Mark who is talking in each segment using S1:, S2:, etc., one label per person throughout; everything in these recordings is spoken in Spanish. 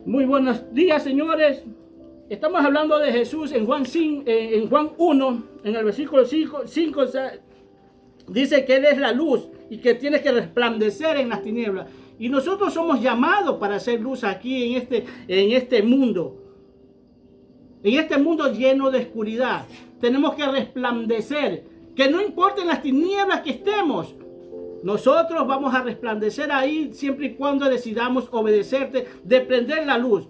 S1: Muy buenos días, señores. Estamos hablando de Jesús en Juan 1, en el versículo 5, dice que Él es la luz y que tiene que resplandecer en las tinieblas. Y nosotros somos llamados para hacer luz aquí en este mundo. En este mundo lleno de oscuridad. Tenemos que resplandecer. Que no importa en las tinieblas que estemos. Nosotros vamos a resplandecer ahí siempre y cuando decidamos obedecerte, de prender la luz.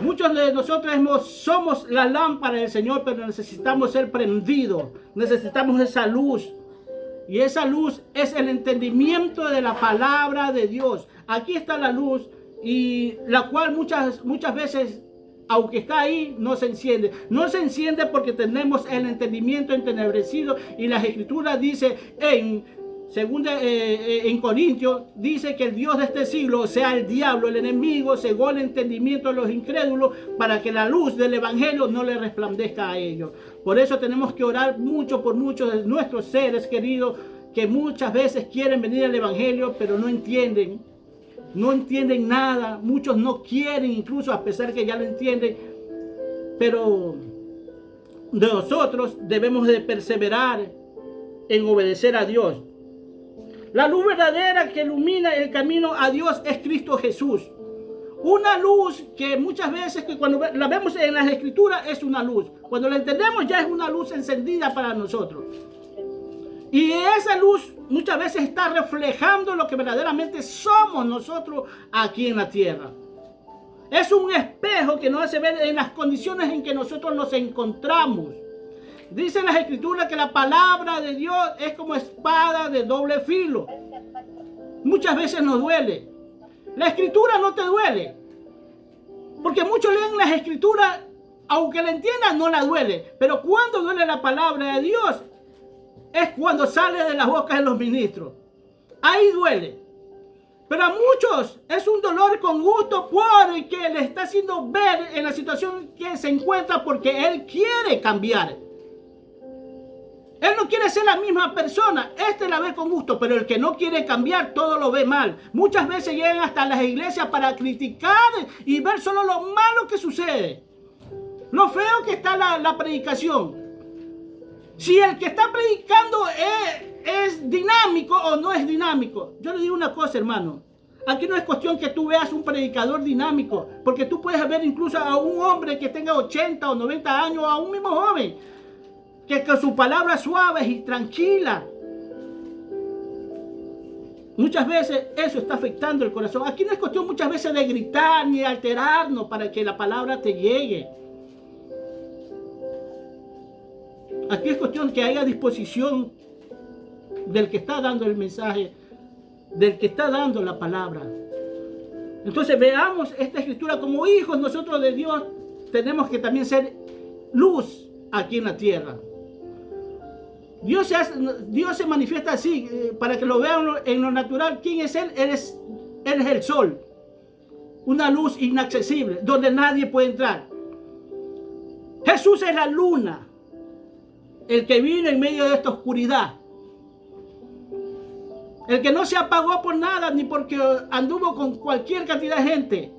S1: Muchos de nosotros somos la lámpara del Señor, pero necesitamos ser prendidos. Necesitamos esa luz. Y esa luz es el entendimiento de la palabra de Dios. Aquí está la luz, y la cual muchas veces, aunque está ahí, no se enciende. No se enciende porque tenemos el entendimiento entenebrecido. Y las Escrituras dice en Corintios, dice que el Dios de este siglo, o sea el diablo, el enemigo, cegó el entendimiento de los incrédulos para que la luz del evangelio no le resplandezca a ellos. Por eso tenemos que orar mucho por muchos de nuestros seres queridos que muchas veces quieren venir al evangelio, pero no entienden nada. Muchos no quieren, incluso a pesar que ya lo entienden. Pero nosotros debemos de perseverar en obedecer a Dios. La luz verdadera que ilumina el camino a Dios es Cristo Jesús. Una luz que muchas veces, que cuando la vemos en las Escrituras, es una luz. Cuando la entendemos, ya es una luz encendida para nosotros. Y esa luz muchas veces está reflejando lo que verdaderamente somos nosotros aquí en la tierra. Es un espejo que nos hace ver en las condiciones en que nosotros nos encontramos. Dicen las Escrituras que la palabra de Dios es como espada de doble filo. Muchas veces nos duele. La Escritura no te duele. Porque muchos leen las Escrituras, aunque la entiendan, no la duele. Pero cuando duele la palabra de Dios, es cuando sale de las bocas de los ministros. Ahí duele. Pero a muchos es un dolor con gusto porque le está haciendo ver en la situación que se encuentra, porque Él quiere cambiar. Él no quiere ser la misma persona. La ve con gusto, pero el que no quiere cambiar todo lo ve mal. Muchas veces llegan hasta las iglesias para criticar y ver solo lo malo que sucede. Lo feo que está la predicación. Si el que está predicando es dinámico o no es dinámico. Yo le digo una cosa, hermano. Aquí no es cuestión que tú veas un predicador dinámico, porque tú puedes ver incluso a un hombre que tenga 80 o 90 años, a un mismo joven, que con su palabra suave y tranquila. Muchas veces eso está afectando el corazón. Aquí no es cuestión muchas veces de gritar ni de alterarnos para que la palabra te llegue. Aquí es cuestión que haya disposición del que está dando el mensaje, del que está dando la palabra. Entonces veamos esta Escritura como hijos nosotros de Dios. Tenemos que también ser luz aquí en la tierra. Dios se manifiesta así, para que lo vean en lo natural. ¿Quién es Él? Él es el sol, una luz inaccesible, donde nadie puede entrar. Jesús es la luna, el que vino en medio de esta oscuridad, el que no se apagó por nada, ni porque anduvo con cualquier cantidad de gente.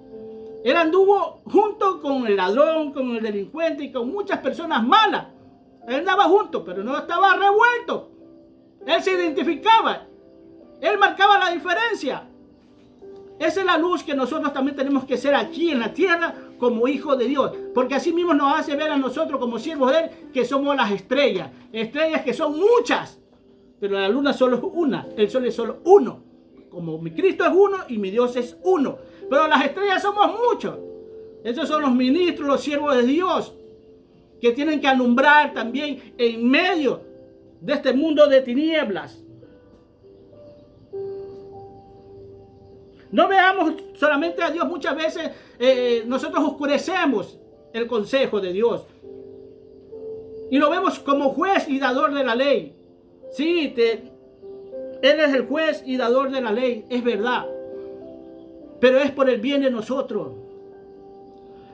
S1: Él anduvo junto con el ladrón, con el delincuente y con muchas personas malas. Él andaba junto, pero no estaba revuelto. Él se identificaba. Él marcaba la diferencia. Esa es la luz que nosotros también tenemos que ser aquí en la tierra como hijos de Dios. Porque así mismo nos hace ver a nosotros como siervos de Él que somos las estrellas. Estrellas que son muchas. Pero la luna solo es una. El sol es solo uno. Como mi Cristo es uno y mi Dios es uno. Pero las estrellas somos muchos. Esos son los ministros, los siervos de Dios, que tienen que alumbrar también en medio de este mundo de tinieblas. No veamos solamente a Dios. Muchas veces nosotros oscurecemos el consejo de Dios y lo vemos como juez y dador de la ley. Sí, Él es el juez y dador de la ley, es verdad, pero es por el bien de nosotros.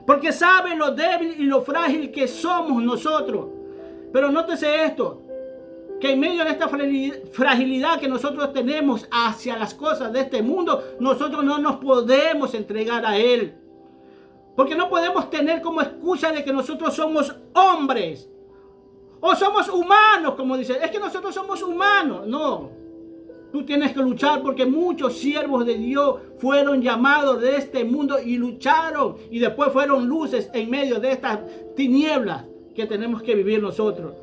S1: Porque sabe lo débil y lo frágil que somos nosotros. Pero nótese esto, que en medio de esta fragilidad que nosotros tenemos hacia las cosas de este mundo, nosotros no nos podemos entregar a Él. Porque no podemos tener como excusa de que nosotros somos hombres. O somos humanos, como dicen. Es que nosotros somos humanos. No. Tú tienes que luchar porque muchos siervos de Dios fueron llamados de este mundo y lucharon. Y después fueron luces en medio de estas tinieblas que tenemos que vivir nosotros.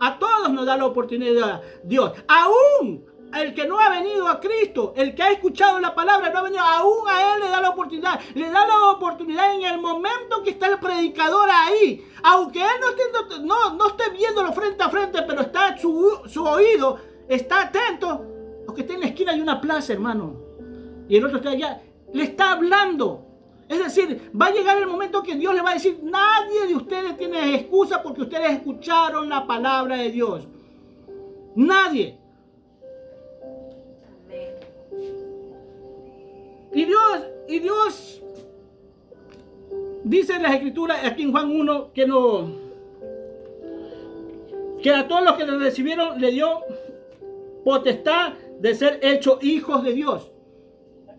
S1: A todos nos da la oportunidad Dios. Aún el que no ha venido a Cristo, el que ha escuchado la palabra, no ha venido, aún a él le da la oportunidad. Le da la oportunidad en el momento que está el predicador ahí. Aunque él no esté viéndolo frente a frente, pero está su oído, está atento. Porque está en la esquina de una plaza, hermano. Y el otro está allá. Le está hablando. Es decir, va a llegar el momento que Dios le va a decir, nadie de ustedes tiene excusa porque ustedes escucharon la palabra de Dios. Nadie. Y Dios dice en las Escrituras, aquí en Juan 1, que a todos los que le recibieron le dio potestad de ser hechos hijos de Dios.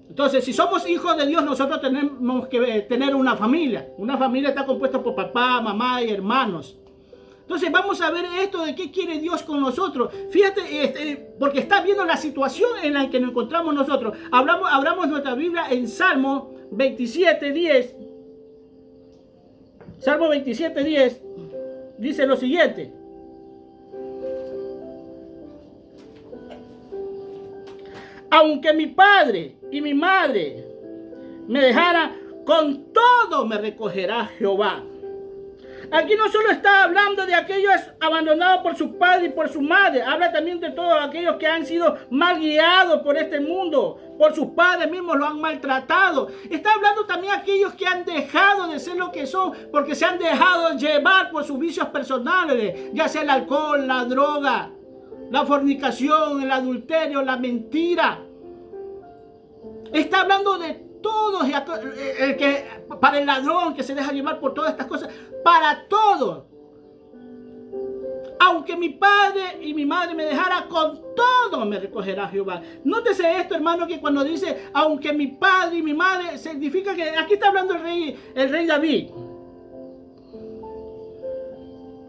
S1: Entonces, si somos hijos de Dios, nosotros tenemos que tener una familia. Una familia está compuesta por papá, mamá y hermanos. Entonces vamos a ver esto de qué quiere Dios con nosotros. Fíjate, porque está viendo la situación en la que nos encontramos nosotros. Abramos nuestra Biblia en Salmo 27:10. Salmo 27:10 dice lo siguiente. Aunque mi padre y mi madre me dejara, con todo me recogerá Jehová. Aquí no solo está hablando de aquellos abandonados por su padre y por su madre. Habla también de todos aquellos que han sido mal guiados por este mundo. Por sus padres mismos lo han maltratado. Está hablando también de aquellos que han dejado de ser lo que son. Porque se han dejado llevar por sus vicios personales. Ya sea el alcohol, la droga, la fornicación, el adulterio, la mentira. Está hablando de todos, el que para el ladrón que se deja llevar por todas estas cosas, para todos. Aunque mi padre y mi madre me dejara, con todo me recogerá Jehová. Nótese esto, hermano, que cuando dice aunque mi padre y mi madre, significa que aquí está hablando el rey David.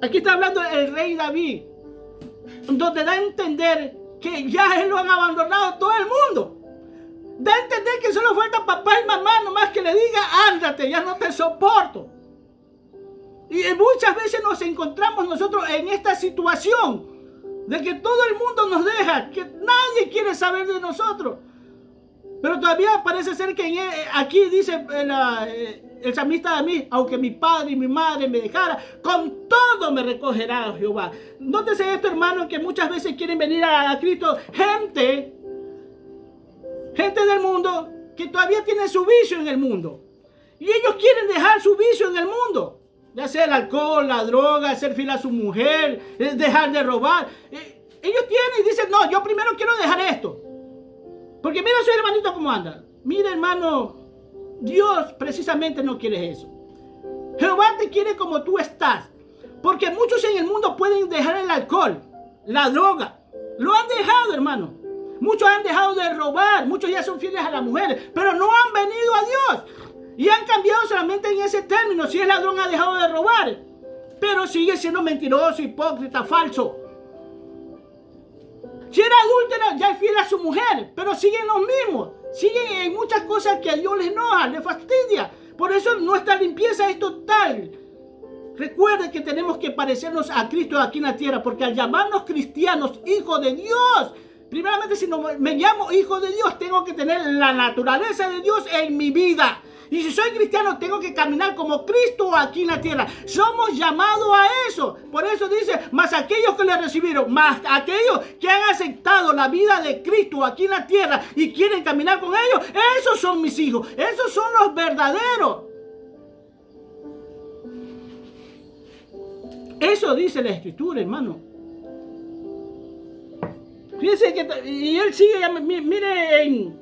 S1: Aquí está hablando el rey David, donde da a entender que ya él lo han abandonado todo el mundo. Da a entender que solo falta papá y mamá, nomás que le diga, ándate, ya no te soporto. Y muchas veces nos encontramos nosotros en esta situación de que todo el mundo nos deja, que nadie quiere saber de nosotros. Pero todavía parece ser que aquí dice el salmista de mí, aunque mi padre y mi madre me dejara, con todo me recogerá Jehová. Nótese esto, hermano, que muchas veces quieren venir a Cristo gente del mundo que todavía tiene su vicio en el mundo. Y ellos quieren dejar su vicio en el mundo. Ya sea el alcohol, la droga, ser fiel a su mujer, dejar de robar. Ellos tienen y dicen, no, yo primero quiero dejar esto. Porque mira a su hermanito cómo anda. Mira, hermano, Dios precisamente no quiere eso. Jehová te quiere como tú estás. Porque muchos en el mundo pueden dejar el alcohol, la droga. Lo han dejado, hermano. Muchos han dejado de robar. Muchos ya son fieles a la mujer. Pero no han venido a Dios. Y han cambiado solamente en ese término. Si el ladrón ha dejado de robar. Pero sigue siendo mentiroso, hipócrita, falso. Si era adúltero, ya es fiel a su mujer. Pero siguen los mismos. Siguen en muchas cosas que a Dios les enoja, les fastidia. Por eso nuestra limpieza es total. Recuerden que tenemos que parecernos a Cristo aquí en la tierra. Porque al llamarnos cristianos, hijos de Dios, primeramente si no me llamo hijo de Dios, tengo que tener la naturaleza de Dios en mi vida. Y si soy cristiano, tengo que caminar como Cristo aquí en la tierra. Somos llamados a eso. Por eso dice, más aquellos que le recibieron, más aquellos que han aceptado la vida de Cristo aquí en la tierra y quieren caminar con ellos, esos son mis hijos. Esos son los verdaderos. Eso dice la Escritura, hermano. Fíjense que, y él sigue, mire,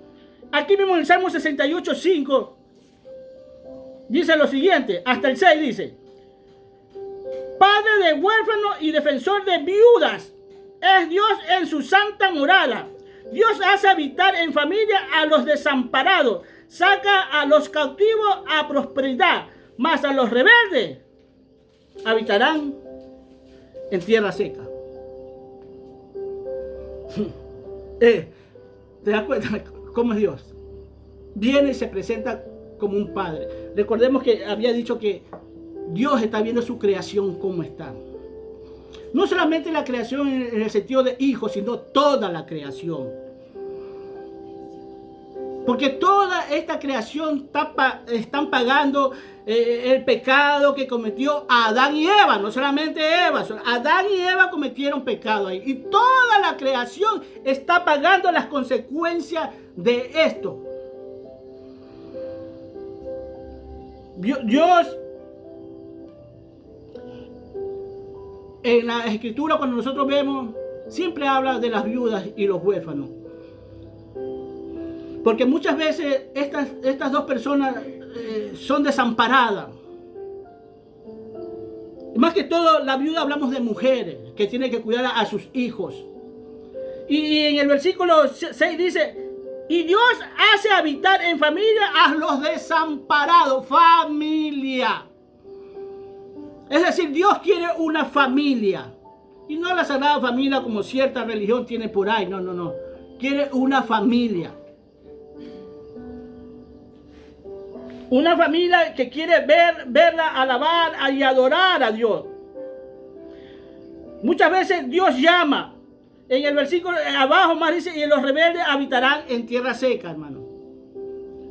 S1: aquí mismo en el Salmo 68:5, dice lo siguiente, hasta el 6 dice, Padre de huérfanos y defensor de viudas, es Dios en su santa morada. Dios hace habitar en familia a los desamparados, saca a los cautivos a prosperidad, mas a los rebeldes habitarán en tierra seca. ¿Te das cuenta cómo es Dios? Viene y se presenta como un padre. Recordemos que había dicho que Dios está viendo su creación como está. No solamente la creación en el sentido de hijos, sino toda la creación. Porque toda esta creación están pagando el pecado que cometió Adán y Eva. No solamente Eva, Adán y Eva cometieron pecado ahí. Y toda la creación está pagando las consecuencias de esto. Dios, en la Escritura, cuando nosotros vemos, siempre habla de las viudas y los huérfanos. Porque muchas veces estas dos personas son desamparadas. Más que todo, la viuda, hablamos de mujeres que tienen que cuidar a sus hijos. Y en el versículo 6 dice: y Dios hace habitar en familia a los desamparados. Familia. Es decir, Dios quiere una familia. Y no la Sagrada Familia como cierta religión tiene por ahí. No, no, no. Quiere una familia. Una familia que quiere verla, alabar y adorar a Dios. Muchas veces Dios llama. En el versículo abajo más dice: y los rebeldes habitarán en tierra seca, hermano.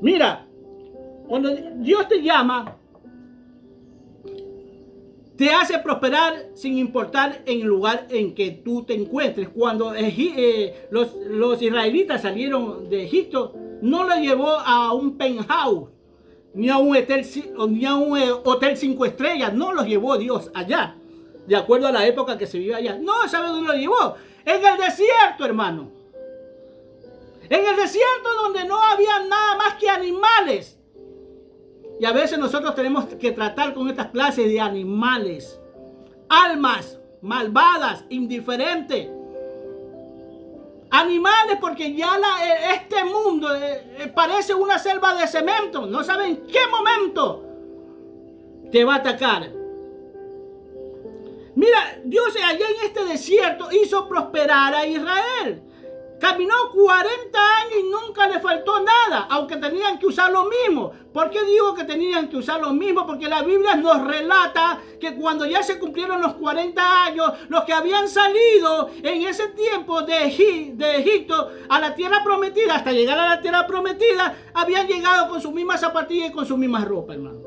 S1: Mira, cuando Dios te llama, te hace prosperar sin importar en el lugar en que tú te encuentres. Cuando los israelitas salieron de Egipto, no los llevó a un penthouse, ni a un hotel 5 estrellas. No los llevó Dios allá, de acuerdo a la época que se vivía allá. No, ¿sabe dónde los llevó? En el desierto, hermano. En el desierto, donde no había nada más que animales. Y a veces nosotros tenemos que tratar con estas clases de animales. Almas malvadas, indiferentes. Animales, porque ya este mundo parece una selva de cemento. No saben en qué momento te va a atacar. Mira, Dios allá en este desierto hizo prosperar a Israel. Caminó 40 años y nunca le faltó nada, aunque tenían que usar lo mismo. ¿Por qué digo que tenían que usar lo mismo? Porque la Biblia nos relata que cuando ya se cumplieron los 40 años, los que habían salido en ese tiempo de Egipto a la tierra prometida, hasta llegar a la tierra prometida, habían llegado con sus mismas zapatillas y con sus mismas ropas, hermano.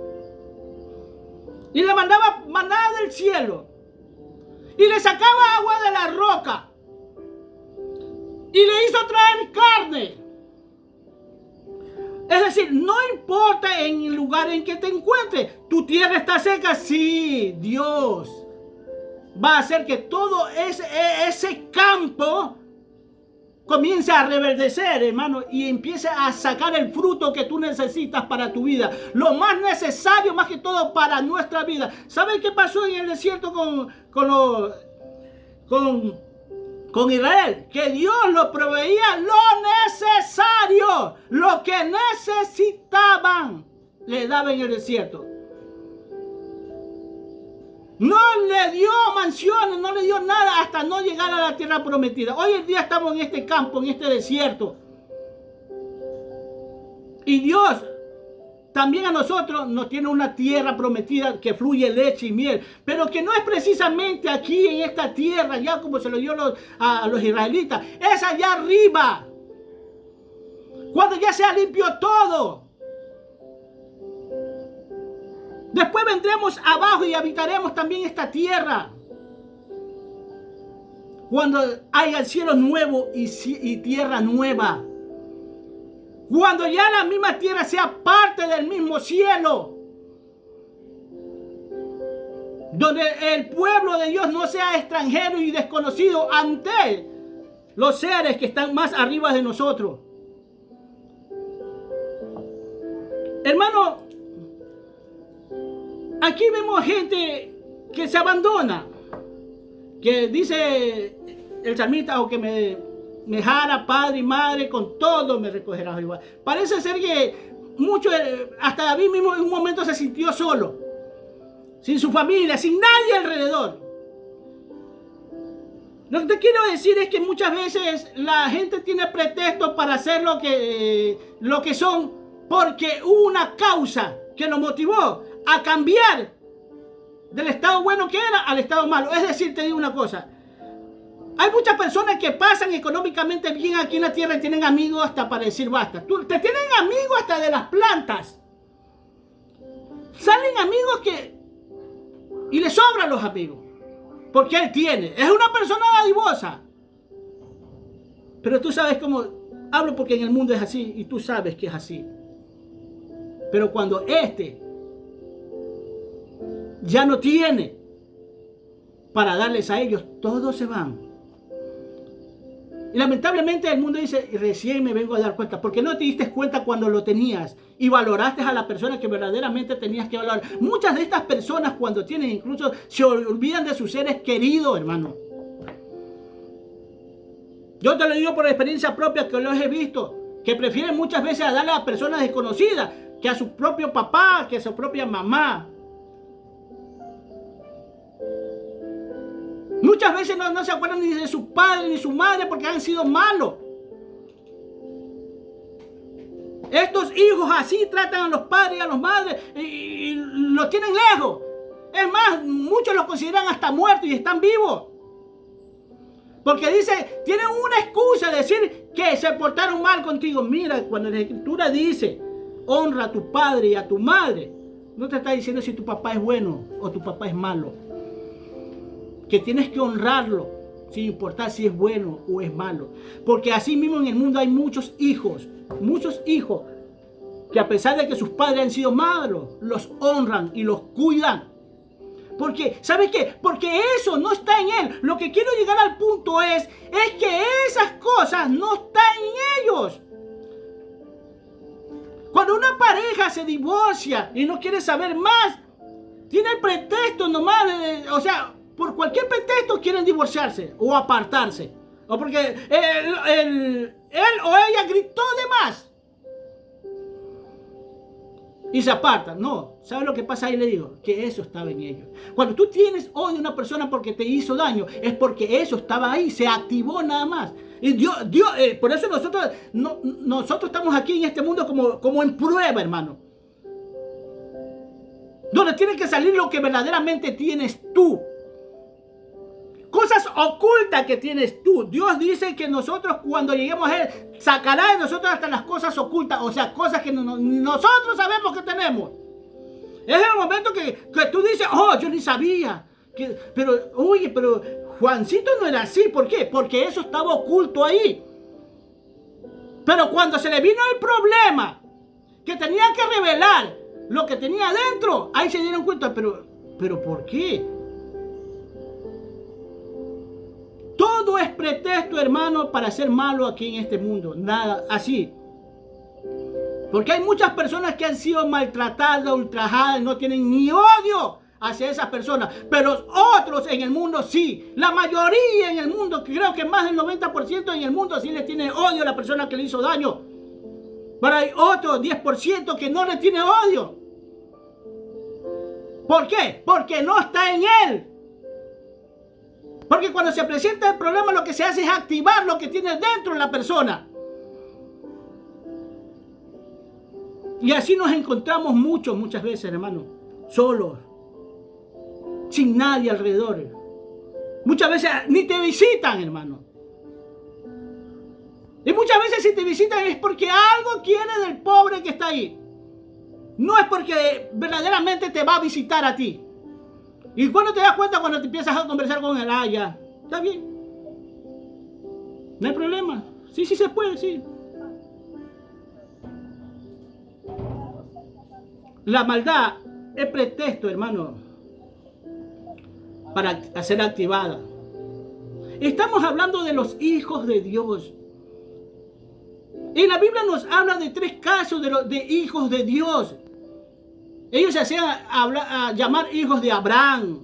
S1: Y le mandaba manada del cielo. Y le sacaba agua de la roca. Y le hizo traer carne. Es decir, no importa en el lugar en que te encuentres. Tu tierra está seca. Sí, Dios va a hacer que todo ese campo comience a reverdecer, hermano, y empiece a sacar el fruto que tú necesitas para tu vida. Lo más necesario, más que todo, para nuestra vida. ¿Saben qué pasó en el desierto con Israel? Que Dios lo proveía lo necesario, lo que necesitaban, le daba en el desierto. No le dio mansiones, no le dio nada hasta no llegar a la tierra prometida. Hoy en día estamos en este campo, en este desierto. Y Dios también a nosotros nos tiene una tierra prometida que fluye leche y miel. Pero que no es precisamente aquí en esta tierra, ya como se lo dio a los israelitas. Es allá arriba. Cuando ya sea limpio todo. Después vendremos abajo y habitaremos también esta tierra. Cuando haya cielo nuevo y tierra nueva. Cuando ya la misma tierra sea parte del mismo cielo. Donde el pueblo de Dios no sea extranjero y desconocido ante los seres que están más arriba de nosotros. Hermano, aquí vemos gente que se abandona, que dice el salmista: aunque me jara padre y madre, con todo me recogerás igual. Parece ser que hasta David mismo en un momento se sintió solo, sin su familia, sin nadie alrededor. Lo que te quiero decir es que muchas veces la gente tiene pretextos para hacer lo que son, porque hubo una causa que lo motivó a cambiar del estado bueno que era al estado malo. Es decir, te digo una cosa. Hay muchas personas que pasan económicamente bien aquí en la tierra y tienen amigos hasta para decir basta. Te tienen amigos hasta de las plantas. Salen amigos y le sobran los amigos. Porque él tiene. Es una persona dadivosa. Pero tú sabes cómo hablo, porque en el mundo es así y tú sabes que es así. Pero cuando ya no tiene para darles a ellos, todos se van. Y lamentablemente el mundo dice, recién me vengo a dar cuenta, porque no te diste cuenta cuando lo tenías y valoraste a la persona que verdaderamente tenías que valorar. Muchas de estas personas cuando tienen incluso se olvidan de sus seres queridos, hermano. Yo te lo digo por experiencia propia, que los he visto, que prefieren muchas veces a darle a personas desconocidas que a su propio papá, que a su propia mamá. Muchas veces no se acuerdan ni de su padre ni su madre porque han sido malos. Estos hijos así tratan a los padres y a las madres y los tienen lejos. Es más, muchos los consideran hasta muertos y están vivos. Porque tienen una excusa de decir que se portaron mal contigo. Mira, cuando la Escritura dice, honra a tu padre y a tu madre, no te está diciendo si tu papá es bueno o tu papá es malo. Que tienes que honrarlo, sin importar si es bueno o es malo. Porque así mismo en el mundo hay muchos hijos que a pesar de que sus padres han sido malos, los honran y los cuidan. Porque, ¿sabes qué? Porque eso no está en él. Lo que quiero llegar al punto es que esas cosas no están en ellos. Cuando una pareja se divorcia y no quiere saber más, tiene el pretexto nomás, por cualquier pretexto quieren divorciarse o apartarse. O porque él o ella gritó de más y se apartan. No, ¿sabes lo que pasa ahí? Le digo, que eso estaba en ellos. Cuando tú tienes odio a una persona porque te hizo daño, es porque eso estaba ahí, se activó nada más. Y Dios, por eso nosotros estamos aquí en este mundo como en prueba, hermano. Donde tiene que salir lo que verdaderamente tienes tú. Cosas ocultas que tienes tú. Dios dice que nosotros cuando lleguemos a Él, sacará de nosotros hasta las cosas ocultas. O sea, cosas que nosotros sabemos que tenemos. Es el momento que tú dices, oh, yo ni sabía. Pero Juancito no era así. ¿Por qué? Porque eso estaba oculto ahí. Pero cuando se le vino el problema, que tenía que revelar lo que tenía adentro, ahí se dieron cuenta, pero ¿por qué? Todo es pretexto, hermano, para ser malo aquí en este mundo. Nada así. Porque hay muchas personas que han sido maltratadas, ultrajadas, no tienen ni odio hacia esas personas. Pero otros en el mundo sí. La mayoría en el mundo, creo que más del 90% en el mundo sí le tiene odio a la persona que le hizo daño. Pero hay otro 10% que no le tiene odio. ¿Por qué? Porque no está en él. Porque cuando se presenta el problema, lo que se hace es activar lo que tiene dentro de la persona. Y así nos encontramos muchas veces, hermano, solos, sin nadie alrededor. Muchas veces ni te visitan, hermano. Y muchas veces si te visitan es porque algo quiere del pobre que está ahí. No es porque verdaderamente te va a visitar a ti. Y cuando te das cuenta, cuando te empiezas a conversar con él, ya, está bien. No hay problema. Sí se puede, sí. La maldad es pretexto, hermano, para ser activada. Estamos hablando de los hijos de Dios. Y la Biblia nos habla de 3 casos de hijos de Dios. Ellos se hacían llamar hijos de Abraham,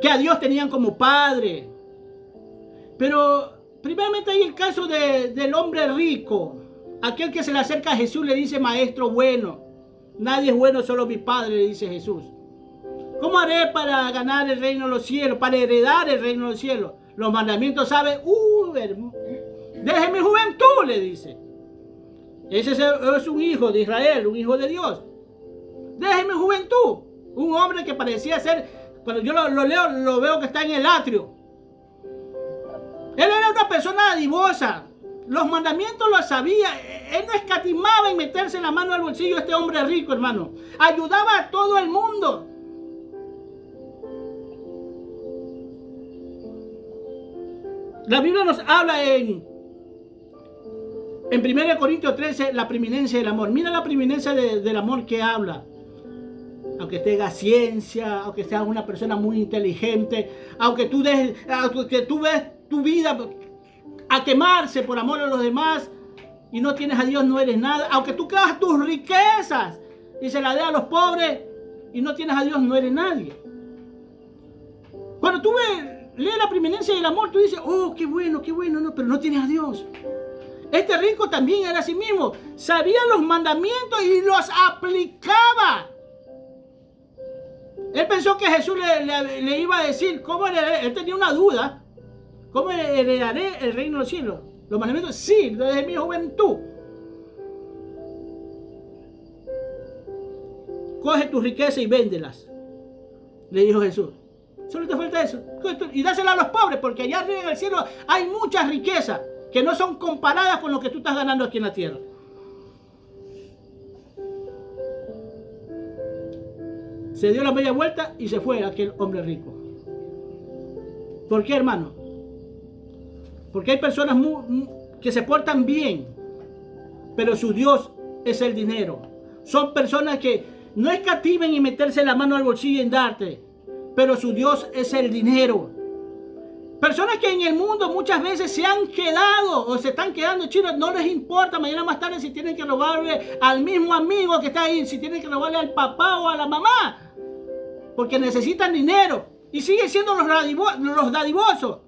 S1: que a Dios tenían como padre. Pero primeramente hay el caso del hombre rico, aquel que se le acerca a Jesús le dice, maestro bueno. Nadie es bueno, solo mi Padre, le dice Jesús. ¿Cómo haré para ganar el reino de los cielos? Para heredar el reino de los cielos. Los mandamientos sabe, desde mi juventud, le dice. Ese es un hijo de Israel, un hijo de Dios. Desde mi juventud. Un hombre que parecía ser, cuando yo lo leo, lo veo que está en el atrio. Él era una persona dadivosa. Los mandamientos los sabía. Él no escatimaba en meterse la mano al bolsillo de este hombre rico, hermano. Ayudaba a todo el mundo. La Biblia nos habla en 1 Corintios 13, la preeminencia del amor. Mira la preeminencia del amor que habla. Aunque tenga ciencia, aunque seas una persona muy inteligente, aunque tú ves tu vida a quemarse por amor a los demás y no tienes a Dios, no eres nada. Aunque tú creas tus riquezas y se las des a los pobres y no tienes a Dios, no eres nadie. Cuando tú lees la preeminencia del amor, tú dices, oh, qué bueno, no, pero no tienes a Dios. Este rico también era así mismo. Sabía los mandamientos y los aplicaba. Él pensó que Jesús le iba a decir cómo heredaré. Él tenía una duda. ¿Cómo heredaré el reino de los cielos? Los mandamientos, sí, desde mi juventud. Coge tu riqueza y véndelas, le dijo Jesús. Solo te falta eso. Y dásela a los pobres, porque allá arriba en el cielo hay muchas riquezas que no son comparadas con lo que tú estás ganando aquí en la tierra. Se dio la media vuelta y se fue aquel hombre rico. ¿Por qué, hermano? Porque hay personas que se portan bien, pero su Dios es el dinero. Son personas que no escatimen en meterse la mano al bolsillo y en darte, pero su Dios es el dinero. Personas que en el mundo muchas veces se han quedado o se están quedando chinos, no les importa mañana más tarde si tienen que robarle al mismo amigo que está ahí, si tienen que robarle al papá o a la mamá, porque necesitan dinero y siguen siendo los dadivosos.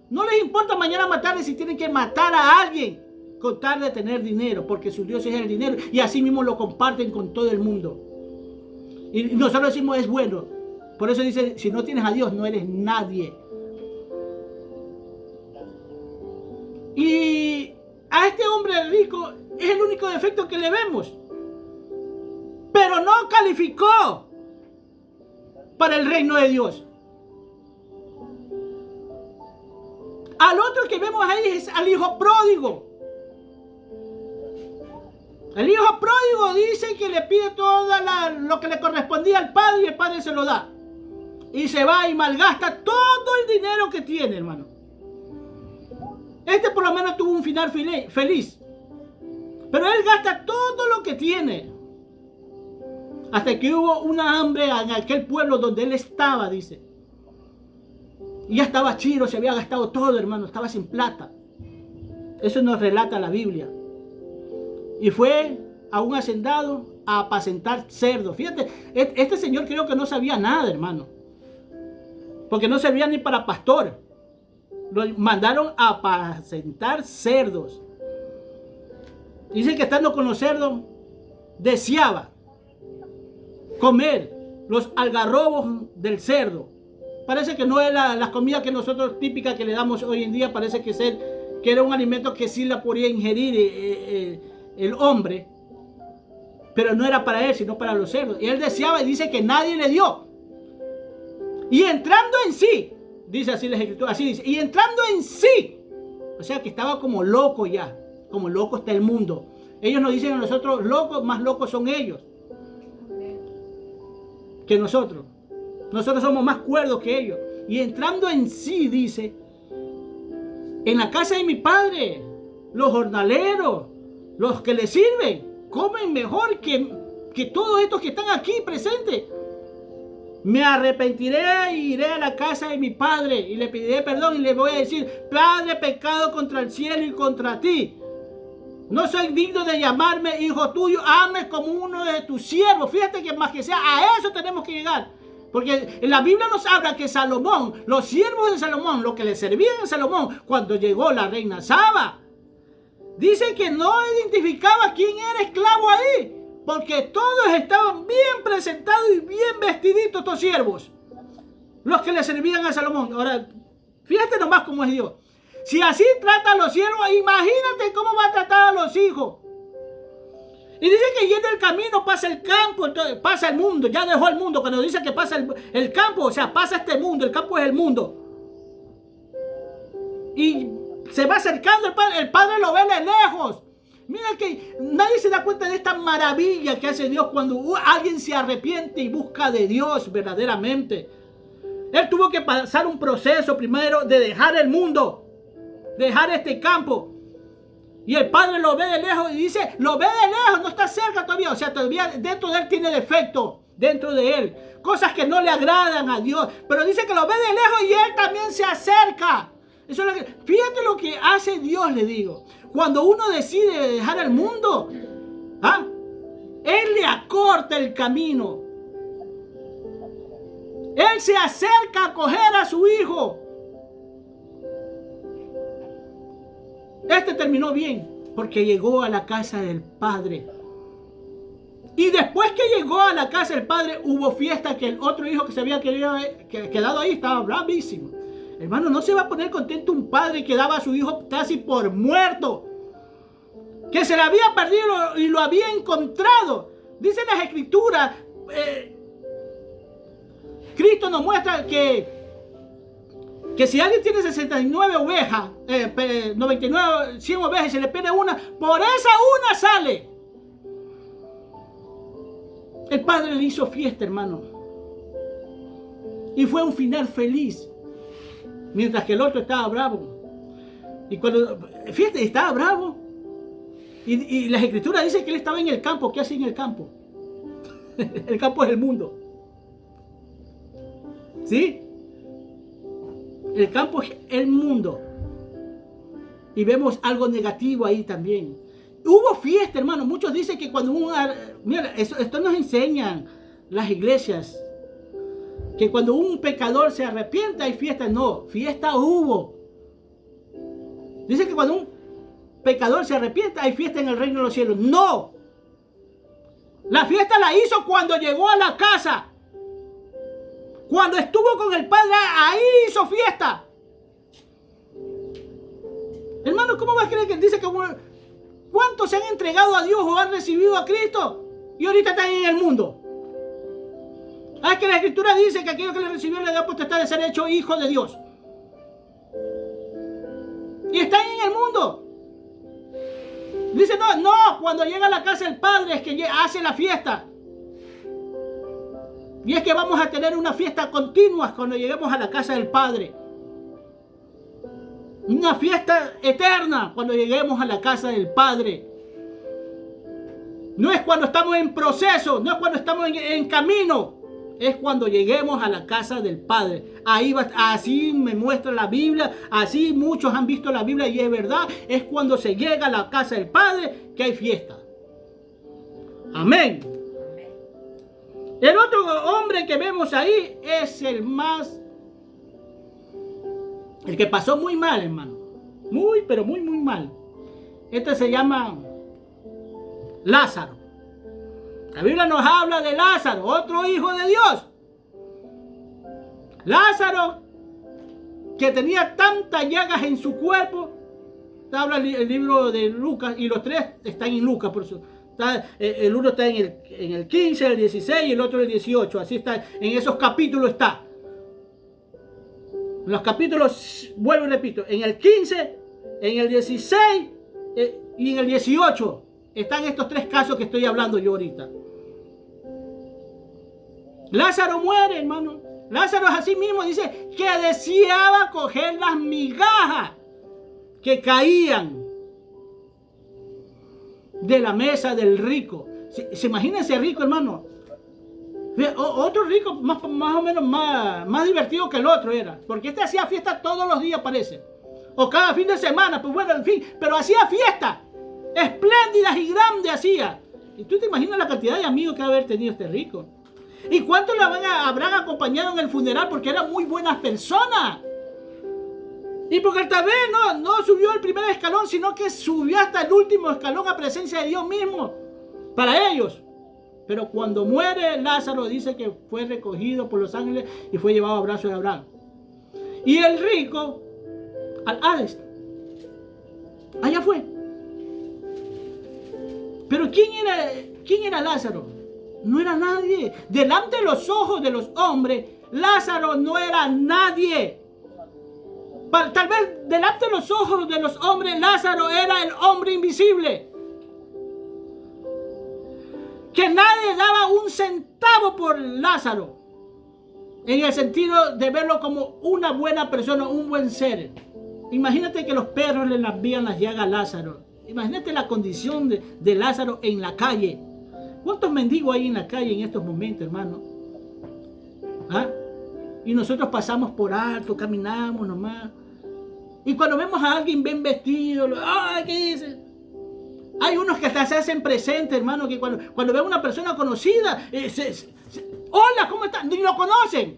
S1: No les importa mañana más tarde si tienen que matar a alguien con tal de tener dinero, porque su Dios es el dinero y así mismo lo comparten con todo el mundo. Y nosotros decimos es bueno. Por eso dice, si no tienes a Dios no eres nadie. Y a este hombre rico es el único defecto que le vemos. Pero no calificó para el reino de Dios. Al otro que vemos ahí es al hijo pródigo. El hijo pródigo dice que le pide todo lo que le correspondía al padre y el padre se lo da. Y se va y malgasta todo el dinero que tiene, hermano. Este por lo menos tuvo un final feliz. Pero él gasta todo lo que tiene. Hasta que hubo una hambre en aquel pueblo donde él estaba, dice. Y ya estaba chiro, se había gastado todo, hermano. Estaba sin plata. Eso nos relata la Biblia. Y fue a un hacendado a apacentar cerdos. Fíjate, este señor creo que no sabía nada, hermano. Porque no servía ni para pastor. Lo mandaron a apacentar cerdos. Dice que estando con los cerdos, deseaba comer los algarrobos del cerdo. Parece que no es la comida que nosotros típica que le damos hoy en día. Parece que era un alimento que sí la podía ingerir el hombre. Pero no era para él, sino para los cerdos. Y él deseaba y dice que nadie le dio. Y entrando en sí, dice así la escritura, así dice, y entrando en sí, o sea que estaba como loco ya, como loco está el mundo. Ellos nos dicen a nosotros locos, más locos son ellos que nosotros. Nosotros somos más cuerdos que ellos. Y entrando en sí, dice, en la casa de mi padre, los jornaleros, los que le sirven, comen mejor que todos estos que están aquí presentes. Me arrepentiré y iré a la casa de mi padre y le pediré perdón y le voy a decir, Padre, he pecado contra el cielo y contra ti. No soy digno de llamarme hijo tuyo, hazme como uno de tus siervos. Fíjate que más que sea, a eso tenemos que llegar. Porque en la Biblia nos habla que Salomón, los siervos de Salomón, los que le servían a Salomón, cuando llegó la reina Saba, Dice que no identificaba quién era esclavo ahí, porque todos estaban bien presentados y bien vestiditos, estos siervos, los que le servían a Salomón. Ahora, fíjate nomás cómo es Dios. Si así trata a los siervos, imagínate cómo va a tratar a los hijos. Y dice que yendo el camino pasa el campo, entonces pasa el mundo, ya dejó el mundo. Cuando dice que pasa el campo, o sea, pasa este mundo, el campo es el mundo. Y se va acercando el padre lo ve de lejos. Mira que nadie se da cuenta de esta maravilla que hace Dios cuando alguien se arrepiente y busca de Dios verdaderamente. Él tuvo que pasar un proceso primero de dejar el mundo, dejar este campo. Y el padre lo ve de lejos y dice, lo ve de lejos, no está cerca todavía. O sea, todavía dentro de él tiene defecto, dentro de él. Cosas que no le agradan a Dios. Pero dice que lo ve de lejos y él también se acerca. Eso es fíjate lo que hace Dios, le digo. Cuando uno decide dejar el mundo, Él le acorta el camino. Él se acerca a coger a su hijo. Este terminó bien porque llegó a la casa del padre. Y después que llegó a la casa del padre hubo fiesta, que el otro hijo que se había quedado ahí estaba bravísimo. Hermano, no se va a poner contento un padre que daba a su hijo casi por muerto, que se le había perdido y lo había encontrado. Dicen las escrituras, Cristo nos muestra que si alguien tiene 69 ovejas, 99, 100 ovejas y se le pierde una, por esa una sale. El padre le hizo fiesta, hermano. Y fue un final feliz. Mientras que el otro estaba bravo. Y cuando, fíjate, estaba bravo. Y las escrituras dicen que él estaba en el campo. ¿Qué hace en el campo? El campo es el mundo. ¿Sí? El campo es el mundo. Y vemos algo negativo ahí también. Hubo fiesta, hermano. Muchos dicen que cuando mira, esto nos enseñan las iglesias. Que cuando un pecador se arrepiente hay fiesta. No, fiesta hubo. Dice que cuando un pecador se arrepiente hay fiesta en el reino de los cielos. No. La fiesta la hizo cuando llegó a la casa. Cuando estuvo con el padre, ahí hizo fiesta. Hermano, ¿cómo vas a creer que dice que cuántos se han entregado a Dios o han recibido a Cristo y ahorita están en el mundo? Es que la escritura dice que aquello que le recibió le da potestad de ser hecho hijo de Dios. Y están en el mundo. Dice, no, cuando llega a la casa del Padre es que hace la fiesta. Y es que vamos a tener una fiesta continua cuando lleguemos a la casa del Padre. Una fiesta eterna cuando lleguemos a la casa del Padre. No es cuando estamos en proceso, no es cuando estamos en camino. Es cuando lleguemos a la casa del Padre. Ahí va, así me muestra la Biblia. Así muchos han visto la Biblia y es verdad. Es cuando se llega a la casa del Padre que hay fiesta. Amén. El otro hombre que vemos ahí es el que pasó muy mal, hermano. Pero muy mal. Este se llama Lázaro. La Biblia nos habla de Lázaro, otro hijo de Dios. Lázaro, que tenía tantas llagas en su cuerpo. Habla el libro de Lucas, y los tres están en Lucas, por eso. El uno está en el 15, el 16 y el otro en el 18. Así está, en esos capítulos está. En los capítulos, vuelvo y repito, en el 15, en el 16 y en el 18 están estos tres casos que estoy hablando yo ahorita. Lázaro muere, hermano. Lázaro es así mismo, dice que deseaba coger las migajas que caían de la mesa del rico. ¿Se imagina ese rico, hermano? Otro rico más o menos más divertido que el otro era. Porque este hacía fiesta todos los días, parece. O cada fin de semana, pues bueno, en fin. Pero hacía fiesta. Espléndidas y grandes hacía. Y tú te imaginas la cantidad de amigos que va a haber tenido este rico. ¿Y cuántos habrán acompañado en el funeral? Porque eran muy buenas personas. Y porque tal vez no subió el primer escalón, sino que subió hasta el último escalón a presencia de Dios mismo, para ellos. Pero cuando muere Lázaro, dice que fue recogido por los ángeles y fue llevado a brazos de Abraham. Y el rico, al Hades, allá fue. Pero ¿quién era Lázaro? No era nadie. Delante de los ojos de los hombres, Lázaro no era nadie. Tal vez delante de los ojos de los hombres, Lázaro era el hombre invisible. Que nadie daba un centavo por Lázaro. En el sentido de verlo como una buena persona, un buen ser. Imagínate que los perros le envían las llagas a Lázaro. Imagínate la condición de Lázaro en la calle. ¿Cuántos mendigos hay en la calle en estos momentos, hermano? ¿Ah? Y nosotros pasamos por alto, caminamos nomás. Y cuando vemos a alguien bien vestido, ¡ay, qué dice! Hay unos que hasta se hacen presentes, hermano, que cuando ven a una persona conocida, hola, ¿cómo estás? Ni lo conocen.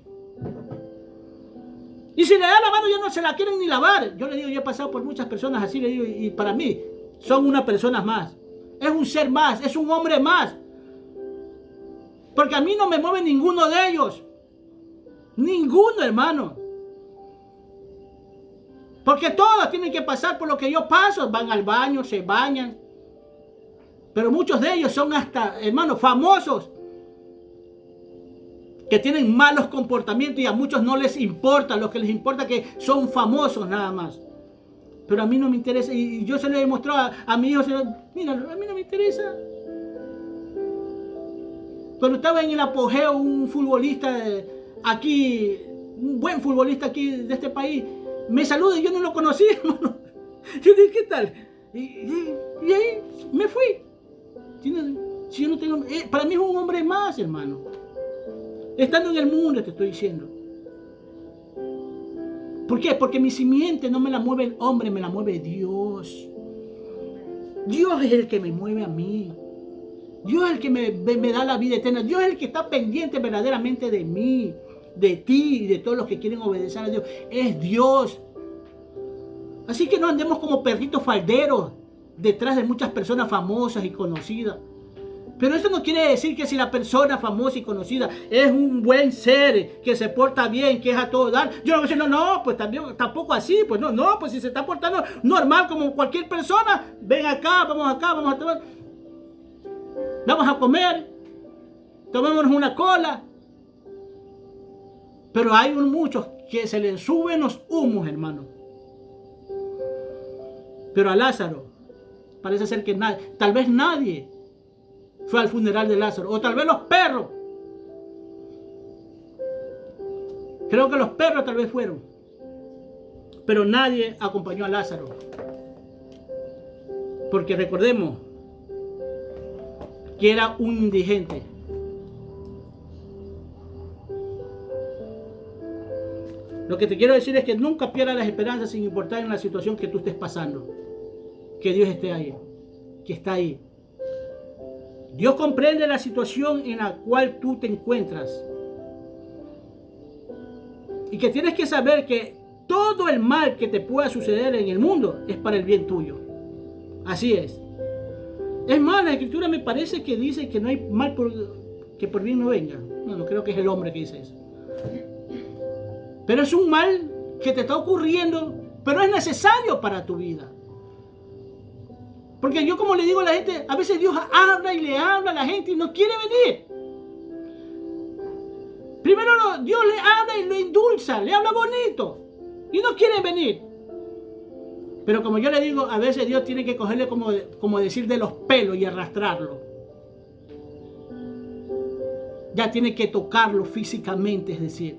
S1: Y si le da la mano ya no se la quieren ni lavar. Yo le digo, yo he pasado por muchas personas así, le digo, y para mí son una persona más. Es un ser más, es un hombre más. Porque a mí no me mueve ninguno de ellos. Ninguno, hermano. Porque todos tienen que pasar por lo que yo paso. Van al baño, se bañan. Pero muchos de ellos son hasta, hermanos, famosos. Que tienen malos comportamientos y a muchos no les importa. Lo que les importa es que son famosos nada más. Pero a mí no me interesa. Y yo se lo he demostrado a mi hijo. Mira, a mí no me interesa. Cuando estaba en el apogeo un futbolista aquí, un buen futbolista aquí de este país, me saluda y yo no lo conocía, hermano. Yo dije, ¿qué tal? Y ahí me fui. Si yo no tengo, para mí es un hombre más, hermano. Estando en el mundo, te estoy diciendo. ¿Por qué? Porque mi simiente no me la mueve el hombre, me la mueve Dios. Dios es el que me mueve a mí. Dios es el que me da la vida eterna. Dios es el que está pendiente verdaderamente de mí, de ti y de todos los que quieren obedecer a Dios. Es Dios. Así que no andemos como perritos falderos detrás de muchas personas famosas y conocidas. Pero eso no quiere decir que si la persona famosa y conocida es un buen ser, que se porta bien, que es a todo dar, yo no voy a decir, no, pues tampoco así, pues no, pues si se está portando normal como cualquier persona, ven acá, vamos a tomar, vamos a comer, tomémonos una cola. Pero hay muchos que se les suben los humos, hermano. Pero a Lázaro, parece ser que tal vez nadie fue al funeral de Lázaro. O tal vez los perros. Creo que los perros tal vez fueron. Pero nadie acompañó a Lázaro. Porque recordemos que era un indigente. Lo que te quiero decir es que nunca pierdas las esperanzas sin importar en la situación que tú estés pasando. Que Dios esté ahí. Que está ahí. Dios comprende la situación en la cual tú te encuentras. Y que tienes que saber que todo el mal que te pueda suceder en el mundo es para el bien tuyo. Así es. Es más, la Escritura me parece que dice que no hay mal que por bien no venga. No creo que es el hombre que dice eso. Pero es un mal que te está ocurriendo, pero es necesario para tu vida. Porque yo, como le digo a la gente, a veces Dios habla y le habla a la gente y no quiere venir. Primero Dios le habla y lo endulza, le habla bonito y no quiere venir. Pero como yo le digo, a veces Dios tiene que cogerle como decir de los pelos y arrastrarlo. Ya tiene que tocarlo físicamente, es decir,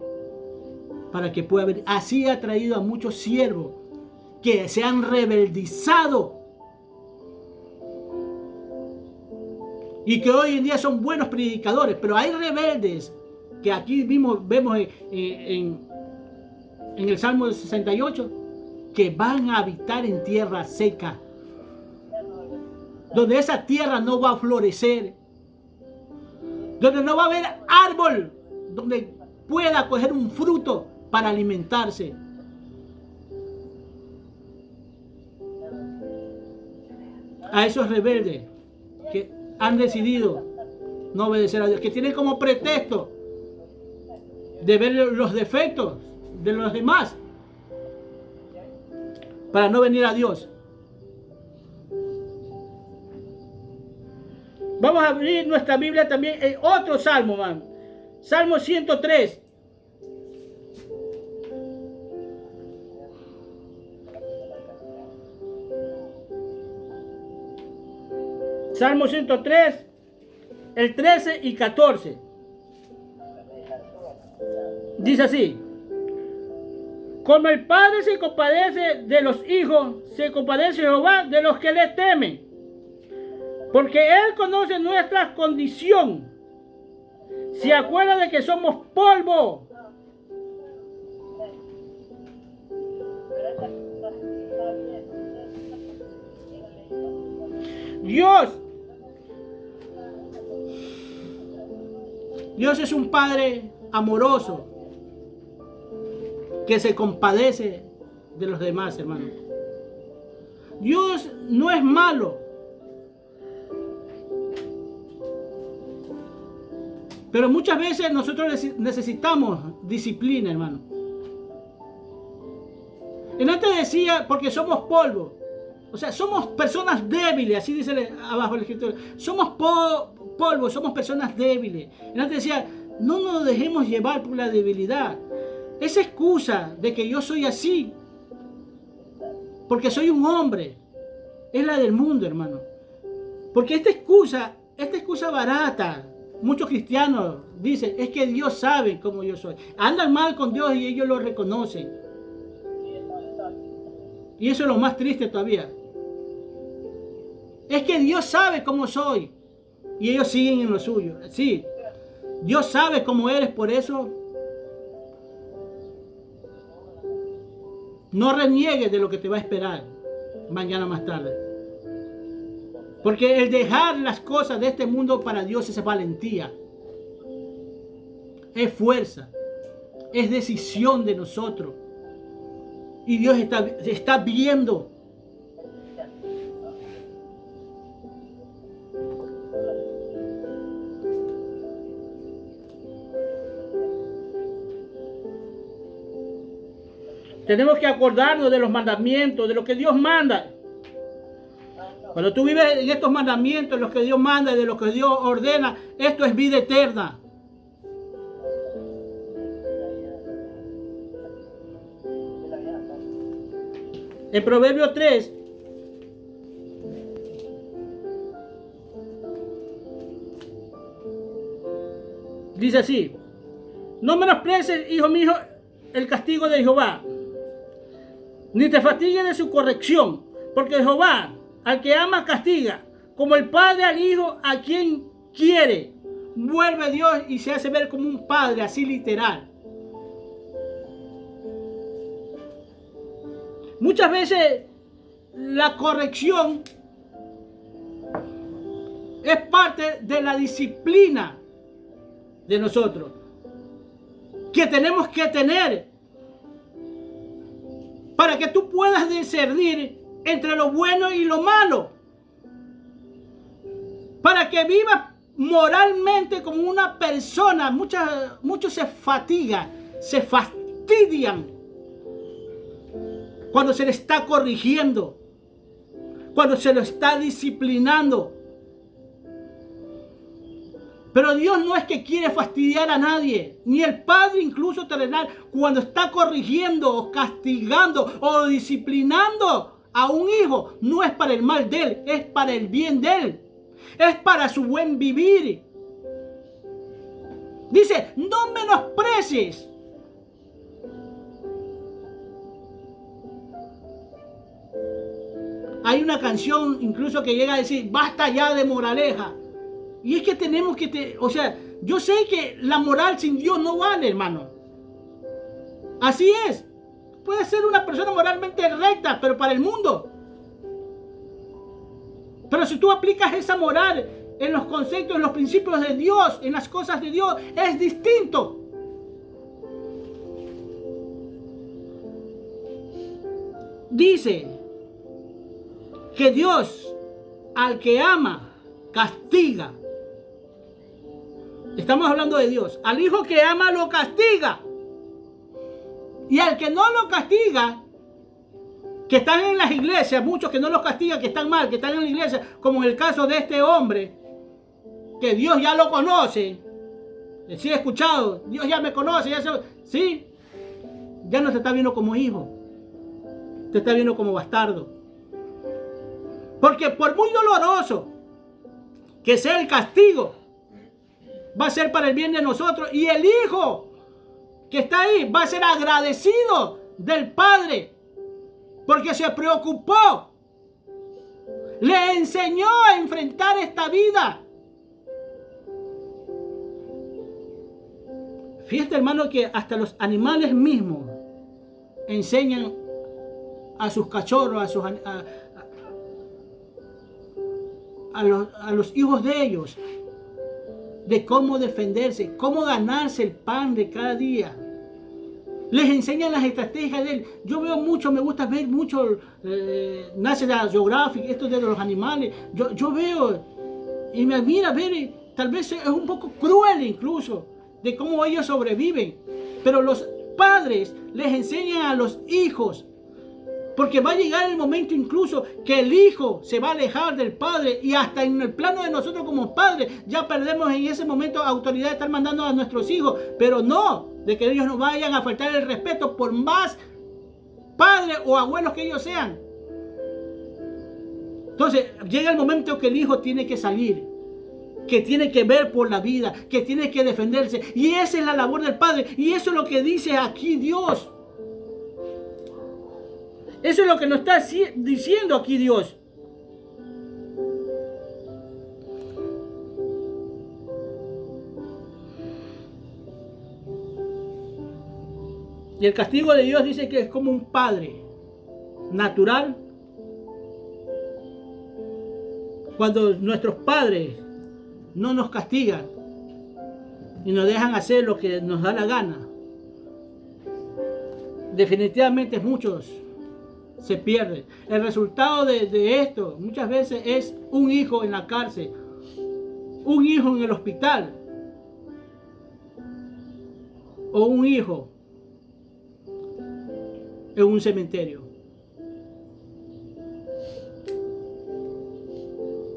S1: para que pueda venir. Así ha traído a muchos siervos que se han rebeldizado y que hoy en día son buenos predicadores, pero hay rebeldes que aquí vemos en el Salmo 68 que van a habitar en tierra seca, donde esa tierra no va a florecer, donde no va a haber árbol donde pueda coger un fruto para alimentarse. a esos rebeldes que han decidido no obedecer a Dios, que tienen como pretexto de ver los defectos de los demás para no venir a Dios. Vamos a abrir nuestra Biblia también en otro salmo, man. Salmo 103. Salmo 103, el 13 y 14. Dice así: como el Padre se compadece de los hijos, se compadece Jehová de los que le temen. Porque Él conoce nuestra condición. Se acuerda de que somos polvo. Dios es un Padre amoroso que se compadece de los demás, hermanos. Dios no es malo, pero muchas veces nosotros necesitamos disciplina, hermano. Y antes decía, porque somos polvo. O sea, somos personas débiles, así dice abajo el escritor. Somos polvo, somos personas débiles. Y antes decía, no nos dejemos llevar por la debilidad. Esa excusa de que yo soy así, porque soy un hombre, es la del mundo, hermano. Porque esta excusa barata, muchos cristianos dicen, es que Dios sabe cómo yo soy. Andan mal con Dios y ellos lo reconocen. Y eso es lo más triste todavía. Es que Dios sabe cómo soy. Y ellos siguen en lo suyo. Sí, Dios sabe cómo eres, por eso no reniegues de lo que te va a esperar mañana más tarde. Porque el dejar las cosas de este mundo para Dios es valentía. Es fuerza. Es decisión de nosotros. Y Dios está viendo. Tenemos que acordarnos de los mandamientos, de lo que Dios manda. Cuando tú vives en estos mandamientos, los que Dios manda y de lo que Dios ordena, esto es vida eterna. En Proverbios 3, dice así: no menosprecies, hijo mío, el castigo de Jehová, ni te fatigues de su corrección, porque Jehová al que ama castiga, como el padre al hijo a quien quiere. Vuelve Dios y se hace ver como un padre, así literal. Muchas veces la corrección es parte de la disciplina de nosotros, que tenemos que tener para que tú puedas discernir entre lo bueno y lo malo, para que vivas moralmente como una persona. Muchos se fatigan, se fastidian cuando se le está corrigiendo, cuando se lo está disciplinando. Pero Dios no es que quiere fastidiar a nadie, ni el Padre incluso terrenal, cuando está corrigiendo o castigando o disciplinando a un hijo, no es para el mal de él, es para el bien de él, es para su buen vivir. Dice, no menosprecies. Hay una canción incluso que llega a decir, basta ya de moraleja. Y es que tenemos que, yo sé que la moral sin Dios no vale, hermano. Así es. Puede ser una persona moralmente recta, pero para el mundo. Pero si tú aplicas esa moral en los conceptos, en los principios de Dios, en las cosas de Dios, es distinto. Dice que Dios al que ama, castiga. Estamos hablando de Dios. Al hijo que ama lo castiga. Y al que no lo castiga, que están en las iglesias, muchos que no los castigan, que están mal, que están en la iglesia, como en el caso de este hombre, que Dios ya lo conoce. Sí, he escuchado, Dios ya me conoce, sí, ya no te está viendo como hijo, te está viendo como bastardo. Porque por muy doloroso que sea el castigo, va a ser para el bien de nosotros. Y el hijo que está ahí va a ser agradecido del padre, porque se preocupó, le enseñó a enfrentar esta vida. Fíjate, hermano, que hasta los animales mismos enseñan a sus cachorros, a los hijos de ellos, de cómo defenderse, cómo ganarse el pan de cada día. Les enseñan las estrategias de él. Yo veo mucho, me gusta ver mucho National Geographic, esto de los animales. Yo veo y me admira ver, tal vez es un poco cruel incluso, de cómo ellos sobreviven. Pero los padres les enseñan a los hijos, porque va a llegar el momento incluso que el hijo se va a alejar del padre, y hasta en el plano de nosotros como padres ya perdemos en ese momento autoridad de estar mandando a nuestros hijos, pero no de que ellos nos vayan a faltar el respeto por más padres o abuelos que ellos sean. Entonces llega el momento que el hijo tiene que salir, que tiene que ver por la vida, que tiene que defenderse, y esa es la labor del padre, y eso es lo que dice aquí Dios. Eso es lo que nos está diciendo aquí Dios. Y el castigo de Dios dice que es como un padre natural. Cuando nuestros padres no nos castigan y nos dejan hacer lo que nos da la gana, definitivamente muchos se pierden. El resultado de esto muchas veces es un hijo en la cárcel, un hijo en el hospital, o un hijo en un cementerio.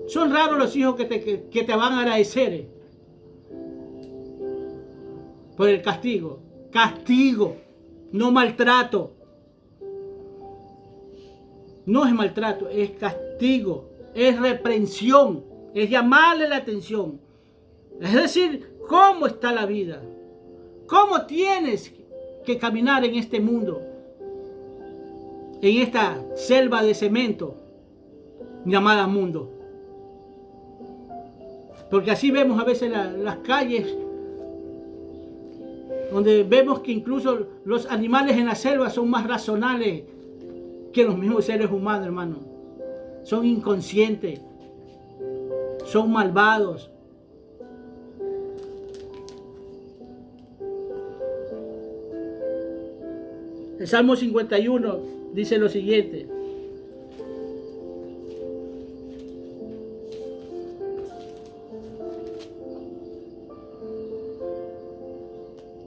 S1: Son raros los hijos que te van a agradecer por el castigo. Castigo, no maltrato. No es maltrato, es castigo, es reprensión, es llamarle la atención. Es decir, ¿cómo está la vida? ¿Cómo tienes que caminar en este mundo? En esta selva de cemento llamada mundo. Porque así vemos a veces las calles, donde vemos que incluso los animales en la selva son más racionales que los mismos seres humanos, hermano. Son inconscientes, son malvados. El Salmo 51 dice lo siguiente: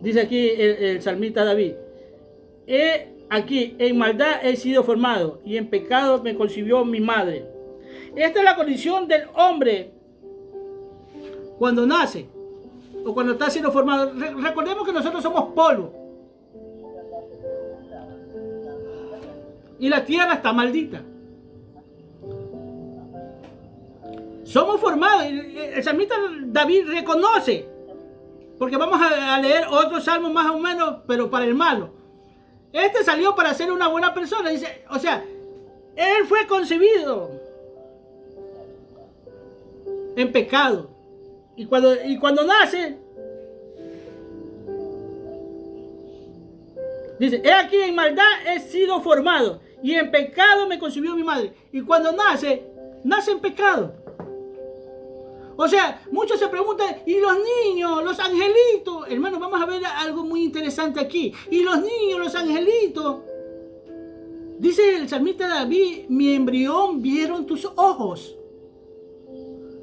S1: dice aquí el salmista David: aquí en maldad he sido formado, y en pecado me concibió mi madre. Esta es la condición del hombre cuando nace o cuando está siendo formado. Recordemos que nosotros somos polvo y la tierra está maldita. Somos formados. El salmista David reconoce, porque vamos a leer otros salmos más o menos, pero para el malo. Este salió para ser una buena persona. Dice, o sea, él fue concebido en pecado. Y cuando nace, dice, he aquí en maldad he sido formado, y en pecado me concibió mi madre. Y cuando nace en pecado. O sea, muchos se preguntan, ¿y los niños, los angelitos? Hermanos, vamos a ver algo muy interesante aquí. ¿Y los niños, los angelitos? Dice el salmista David, mi embrión vieron tus ojos.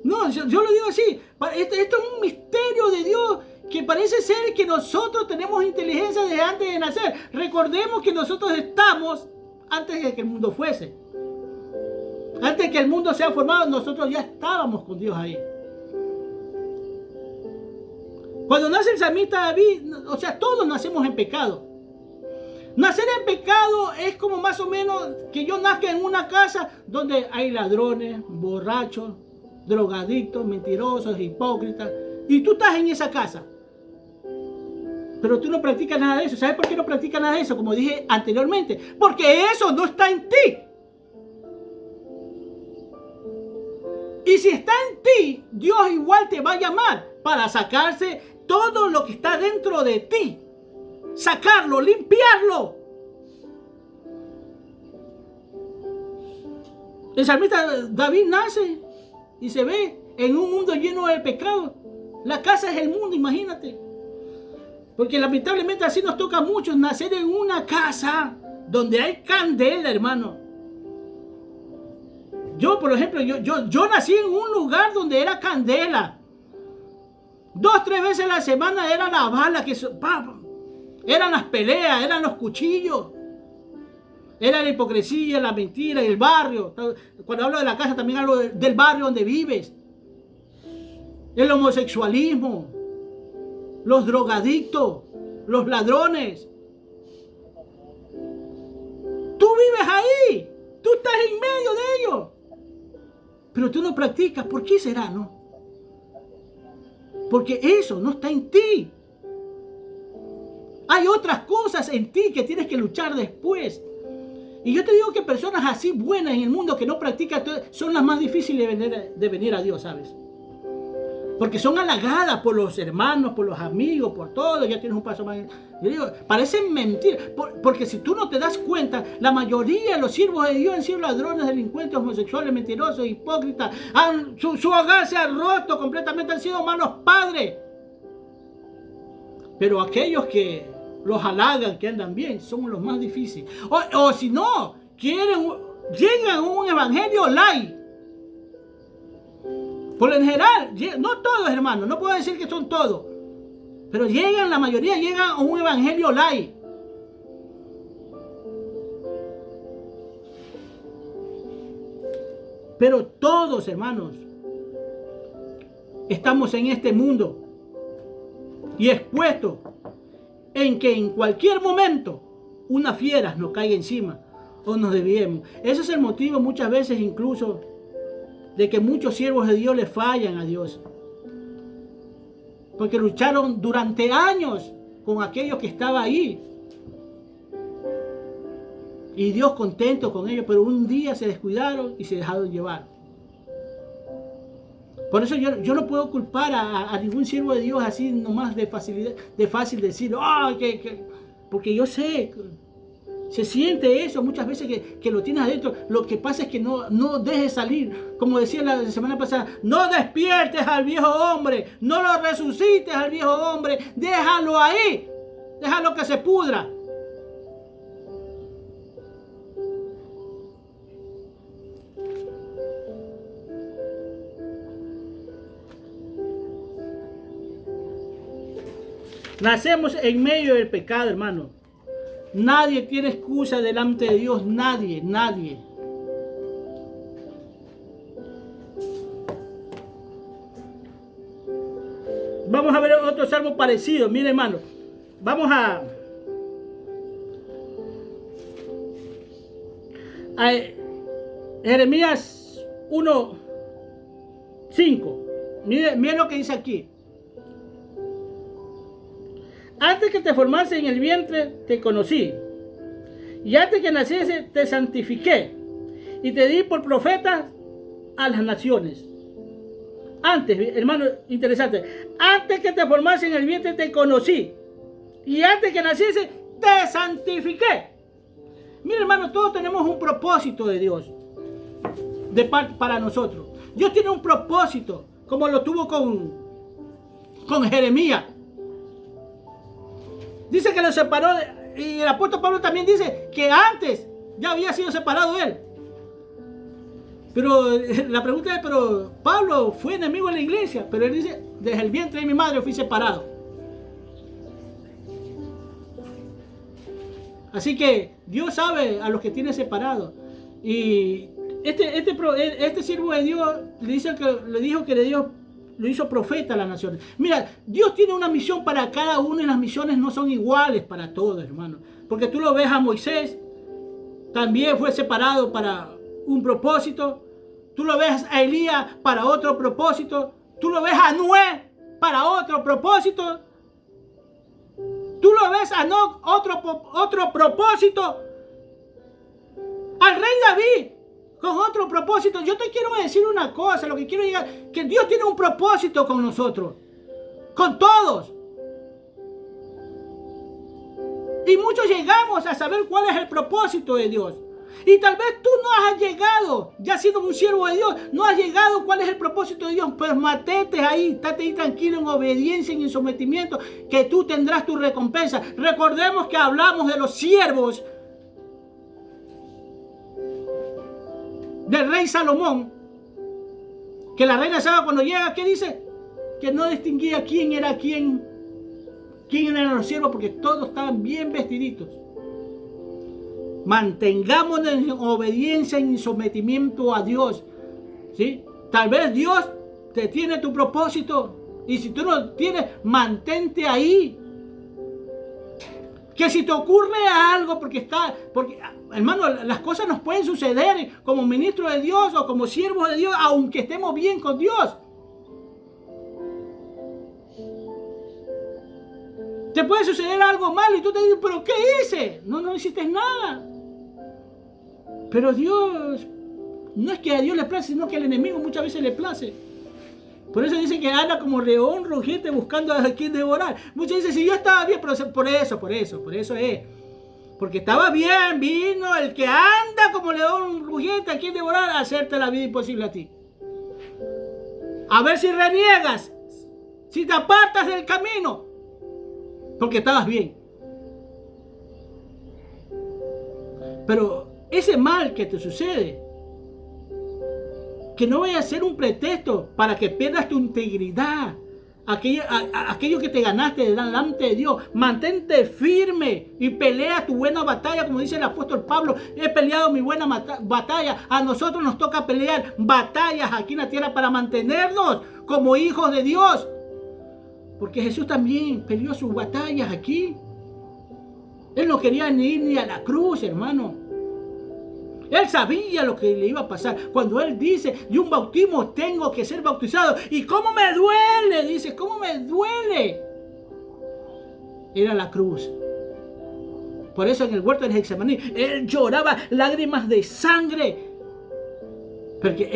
S1: No, yo lo digo así. Esto es un misterio de Dios que parece ser que nosotros tenemos inteligencia desde antes de nacer. Recordemos que nosotros estamos antes de que el mundo fuese. Antes de que el mundo sea formado, nosotros ya estábamos con Dios ahí. Cuando nace el salmista David, o sea, todos nacemos en pecado. Nacer en pecado es como más o menos que yo nazca en una casa donde hay ladrones, borrachos, drogadictos, mentirosos, hipócritas. Y tú estás en esa casa. Pero tú no practicas nada de eso. ¿Sabes por qué no practicas nada de eso? Como dije anteriormente. Porque eso no está en ti. Y si está en ti, Dios igual te va a llamar para sacarse todo lo que está dentro de ti. Sacarlo, limpiarlo. El salmista David nace y se ve en un mundo lleno de pecado. La casa es el mundo, imagínate. Porque lamentablemente así nos toca a muchos nacer en una casa donde hay candela, hermano. Yo, por ejemplo, yo nací en un lugar donde era candela. 2, 3 veces a la semana era la bala, eran las peleas, eran los cuchillos. Era la hipocresía, la mentira, el barrio. Cuando hablo de la casa también hablo del barrio donde vives. El homosexualismo, los drogadictos, los ladrones. Tú vives ahí, tú estás en medio de ellos. Pero tú no practicas. ¿Por qué será, no? Porque eso no está en ti. Hay otras cosas en ti que tienes que luchar después. Y yo te digo que personas así buenas en el mundo que no practican son las más difíciles de venir a Dios, ¿sabes? Porque son halagadas por los hermanos, por los amigos, por todo. Ya tienes un paso más. Yo digo, parecen mentir. Porque si tú no te das cuenta, la mayoría de los siervos de Dios han sido ladrones, delincuentes, homosexuales, mentirosos, hipócritas. Su hogar se ha roto completamente, han sido malos padres. Pero aquellos que los halagan, que andan bien, son los más difíciles. O si no, llegan a un evangelio light. Por lo general, no todos, hermanos, no puedo decir que son todos, pero la mayoría llegan a un evangelio light. Pero todos, hermanos, estamos en este mundo y expuestos en que en cualquier momento una fiera nos caiga encima o nos desviemos. Ese es el motivo muchas veces incluso de que muchos siervos de Dios le fallan a Dios. Porque lucharon durante años con aquellos que estaban ahí. Y Dios contento con ellos, pero un día se descuidaron y se dejaron llevar. Por eso yo no puedo culpar a ningún siervo de Dios así nomás de fácil decir, porque yo sé, se siente eso muchas veces que lo tienes adentro. Lo que pasa es que no dejes salir. Como decía la semana pasada, no despiertes al viejo hombre, no lo resucites al viejo hombre, déjalo ahí, déjalo que se pudra. Nacemos en medio del pecado, hermano. Nadie tiene excusa delante de Dios, nadie. Vamos a ver otro salmo parecido, mire, hermano. Vamos a Jeremías 1:5. Mire lo que dice aquí. Antes que te formase en el vientre, te conocí. Y antes que naciese, te santifiqué. Y te di por profeta a las naciones. Antes, hermano, interesante. Antes que te formase en el vientre, te conocí. Y antes que naciese, te santifiqué. Mira, hermano, todos tenemos un propósito de Dios. Para nosotros. Dios tiene un propósito, como lo tuvo con Jeremías. Dice que lo separó, y el apóstol Pablo también dice que antes ya había sido separado él. Pero la pregunta es, pero Pablo fue enemigo de la iglesia, pero él dice, desde el vientre de mi madre fui separado. Así que Dios sabe a los que tiene separados. Y este siervo de Dios le dijo que Dios lo hizo profeta a las naciones. Mira, Dios tiene una misión para cada uno y las misiones no son iguales para todos, hermano. Porque tú lo ves a Moisés, también fue separado para un propósito. Tú lo ves a Elías para otro propósito. Tú lo ves a Noé para otro propósito. Tú lo ves a Enoc, otro propósito. Al rey David con otro propósito. Yo te quiero decir una cosa, lo que quiero llegar, que Dios tiene un propósito con nosotros, con todos. Y muchos llegamos a saber cuál es el propósito de Dios. Y tal vez tú no has llegado, ya siendo un siervo de Dios, no has llegado cuál es el propósito de Dios. Pues mantente ahí, estate ahí tranquilo en obediencia y en sometimiento, que tú tendrás tu recompensa. Recordemos que hablamos de los siervos del rey Salomón, que la reina Saba cuando llega, ¿qué dice? Que no distinguía quién era quién eran los siervos, porque todos estaban bien vestiditos. Mantengámonos en obediencia y en sometimiento a Dios, ¿sí? Tal vez Dios te tiene tu propósito, y si tú no tienes, mantente ahí. Que si te ocurre algo, porque hermano, las cosas nos pueden suceder como ministro de Dios o como siervo de Dios, aunque estemos bien con Dios. Te puede suceder algo malo y tú te dices, ¿pero qué hice? No hiciste nada. Pero Dios, no es que a Dios le place, sino que al enemigo muchas veces le place. Por eso dice que anda como león rugiente buscando a quien devorar. Muchos dicen, si yo estaba bien, pero por eso es. Porque estaba bien, vino el que anda como león rugiente a quien devorar, a hacerte la vida imposible a ti. A ver si reniegas, si te apartas del camino, porque estabas bien. Pero ese mal que te sucede, que no vaya a ser un pretexto para que pierdas tu integridad, aquello que te ganaste delante de Dios. Mantente firme y pelea tu buena batalla, como dice el apóstol Pablo. He peleado mi buena batalla. A nosotros nos toca pelear batallas aquí en la tierra para mantenernos como hijos de Dios, porque Jesús también peleó sus batallas aquí. Él no quería ni ir ni a la cruz, hermano. Él sabía lo que le iba a pasar. Cuando él dice, de un bautismo tengo que ser bautizado. ¿Y cómo me duele? Dice, ¿cómo me duele? Era la cruz. Por eso en el huerto de Getsemaní, él lloraba lágrimas de sangre. Porque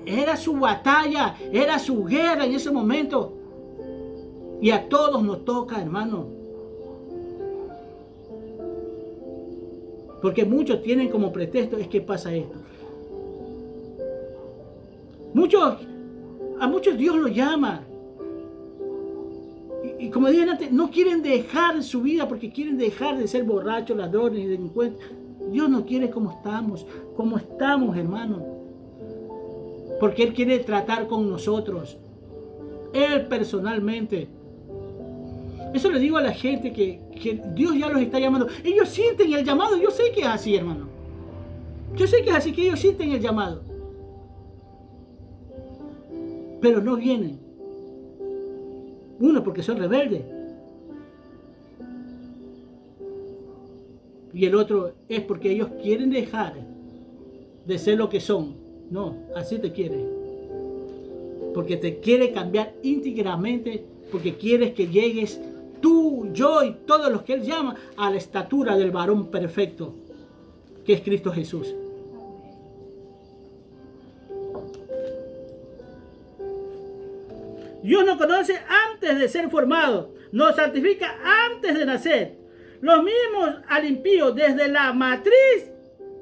S1: era su batalla, era su guerra en ese momento. Y a todos nos toca, hermano. Porque muchos tienen como pretexto, es que pasa esto. A muchos Dios los llama. Y como dije antes, no quieren dejar su vida porque quieren dejar de ser borrachos, ladrones y delincuentes. Dios no quiere como estamos, hermano. Porque Él quiere tratar con nosotros. Él personalmente. Eso le digo a la gente que Dios ya los está llamando. Ellos sienten el llamado. Yo sé que es así, hermano. Yo sé que es así, que ellos sienten el llamado. Pero no vienen. Uno, porque son rebeldes. Y el otro es porque ellos quieren dejar de ser lo que son. No, así te quiere. Porque te quiere cambiar íntegramente. Porque quieres que llegues tú, yo y todos los que Él llama a la estatura del varón perfecto, que es Cristo Jesús. Dios nos conoce antes de ser formado, nos santifica antes de nacer. Los mismos al impío desde la matriz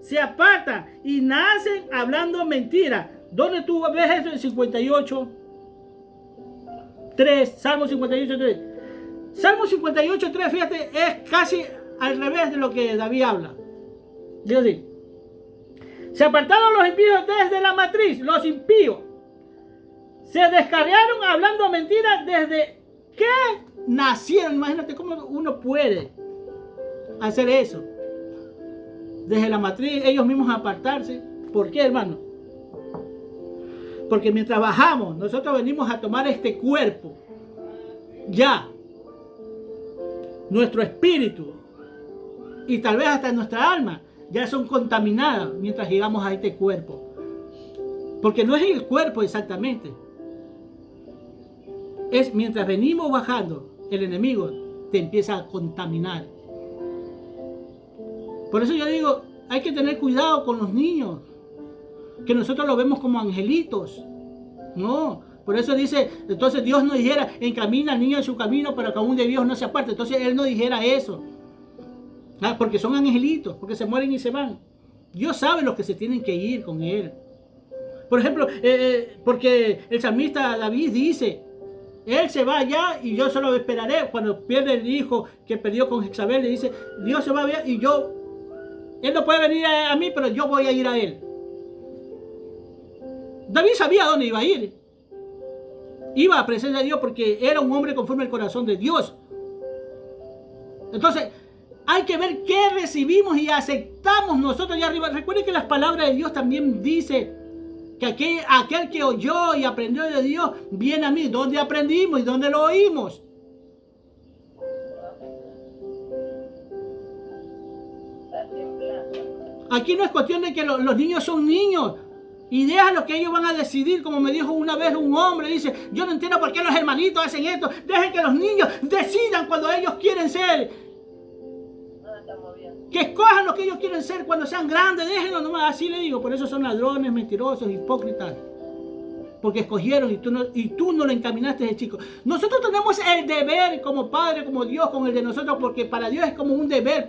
S1: se apartan y nacen hablando mentira. ¿Dónde tú ves eso? En 58, 3, Salmo 58, 3. Salmo 58, 3, fíjate, es casi al revés de lo que David habla. Dios dice, Se apartaron los impíos desde la matriz, los impíos. Se descarriaron hablando mentiras desde que nacieron. Imagínate cómo uno puede hacer eso. Desde la matriz, ellos mismos apartarse. ¿Por qué, hermano? Porque mientras bajamos, nosotros venimos a tomar este cuerpo. Ya. Nuestro espíritu y tal vez hasta nuestra alma ya son contaminadas mientras llegamos a este cuerpo. Porque no es el cuerpo exactamente. Es mientras venimos bajando, el enemigo te empieza a contaminar. Por eso yo digo, hay que tener cuidado con los niños, que nosotros los vemos como angelitos. No, por eso dice, entonces Dios no dijera, encamina al niño en su camino para que aún de Dios no se aparte. Entonces Él no dijera eso. Porque son angelitos, porque se mueren y se van. Dios sabe los que se tienen que ir con Él. Por ejemplo, porque el salmista David dice, Él se va allá y yo solo esperaré. Cuando pierde el hijo que perdió con Jezabel, le dice, Dios se va allá y Él no puede venir a mí, pero yo voy a ir a Él. David sabía a dónde iba a ir. Iba a presencia de Dios porque era un hombre conforme al corazón de Dios. Entonces, hay que ver qué recibimos y aceptamos nosotros allá arriba. Recuerden que las palabras de Dios también dice que aquel que oyó y aprendió de Dios viene a mí. ¿Dónde aprendimos y dónde lo oímos? Aquí no es cuestión de que los niños son niños. Y déjalo que ellos van a decidir, como me dijo una vez un hombre, dice, yo no entiendo por qué los hermanitos hacen esto. Dejen que los niños decidan cuando ellos quieren ser. Que escojan lo que ellos quieren ser cuando sean grandes, déjenlo nomás, así le digo. Por eso son ladrones, mentirosos, hipócritas. Porque escogieron y tú no lo encaminaste de chico. Nosotros tenemos el deber como Padre, como Dios, con el de nosotros, porque para Dios es como un deber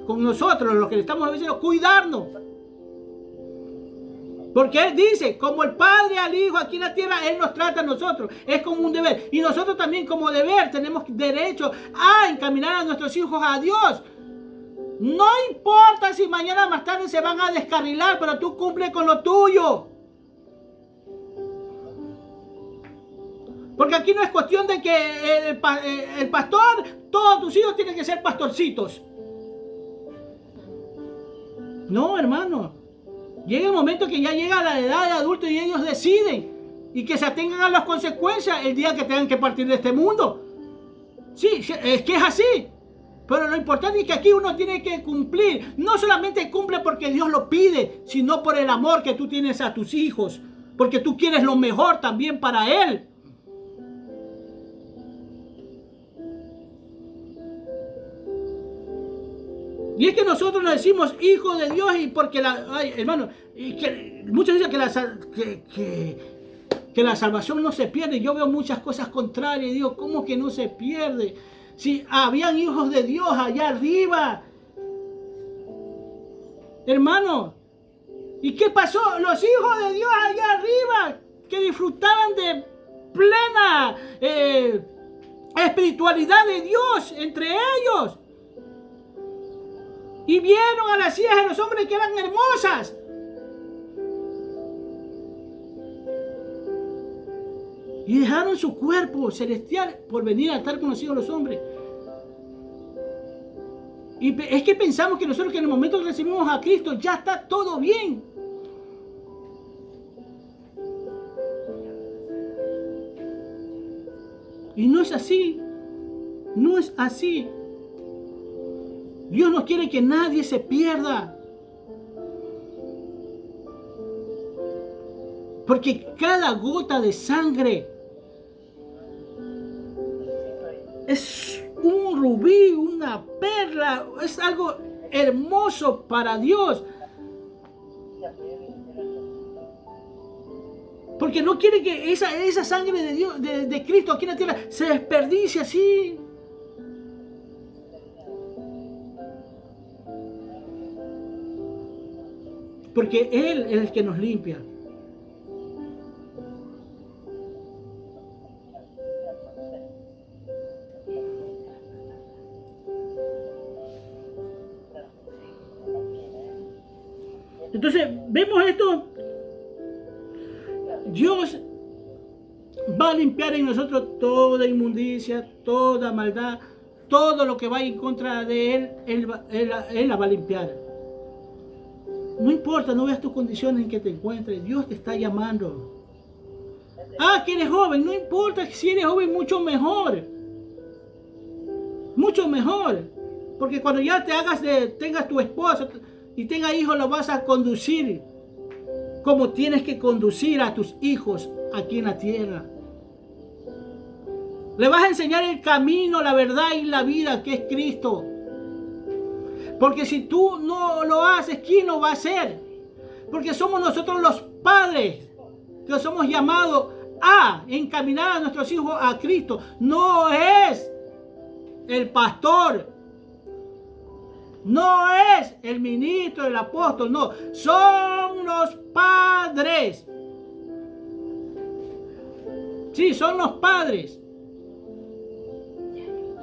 S1: con nosotros, los que le estamos diciendo, cuidarnos. Porque Él dice, como el Padre al Hijo aquí en la tierra, Él nos trata a nosotros. Es como un deber. Y nosotros también como deber tenemos derecho a encaminar a nuestros hijos a Dios. No importa si mañana más tarde se van a descarrilar, pero tú cumples con lo tuyo. Porque aquí no es cuestión de que el pastor, todos tus hijos tienen que ser pastorcitos. No, hermano. Llega el momento que ya llega la edad de adulto y ellos deciden. Y que se atengan a las consecuencias el día que tengan que partir de este mundo. Sí, es que es así. Pero lo importante es que aquí uno tiene que cumplir. No solamente cumple porque Dios lo pide, sino por el amor que tú tienes a tus hijos. Porque tú quieres lo mejor también para Él. Y es que nosotros nos decimos hijos de Dios y porque hermano, y que muchos dicen que la salvación no se pierde. Yo veo muchas cosas contrarias y digo, ¿cómo que no se pierde? Si habían hijos de Dios allá arriba. Hermano, ¿y qué pasó? Los hijos de Dios allá arriba que disfrutaban de plena espiritualidad de Dios entre ellos. Y vieron a las hijas de los hombres que eran hermosas. Y dejaron su cuerpo celestial por venir a estar con los hijos de los hombres. Y es que pensamos que nosotros que en el momento que recibimos a Cristo ya está todo bien. Y no es así. No es así. Dios no quiere que nadie se pierda. Porque cada gota de sangre es un rubí, una perla, es algo hermoso para Dios. Porque no quiere que esa sangre de Dios, de Cristo aquí en la tierra se desperdicie así. Porque Él es el que nos limpia. Entonces, vemos esto. Dios va a limpiar en nosotros toda inmundicia, toda maldad, todo lo que vaya en contra de Él la va a limpiar. No importa, no veas tus condiciones en que te encuentres, Dios te está llamando. Ah, que eres joven, no importa, si eres joven mucho mejor. Mucho mejor. Porque cuando ya tengas tu esposa y tengas hijos, lo vas a conducir como tienes que conducir a tus hijos aquí en la tierra. Le vas a enseñar el camino, la verdad y la vida que es Cristo. Porque si tú no lo haces, ¿quién lo va a hacer? Porque somos nosotros los padres que somos llamados a encaminar a nuestros hijos a Cristo. No es el pastor, no es el ministro, el apóstol, no. Son los padres. Sí, son los padres.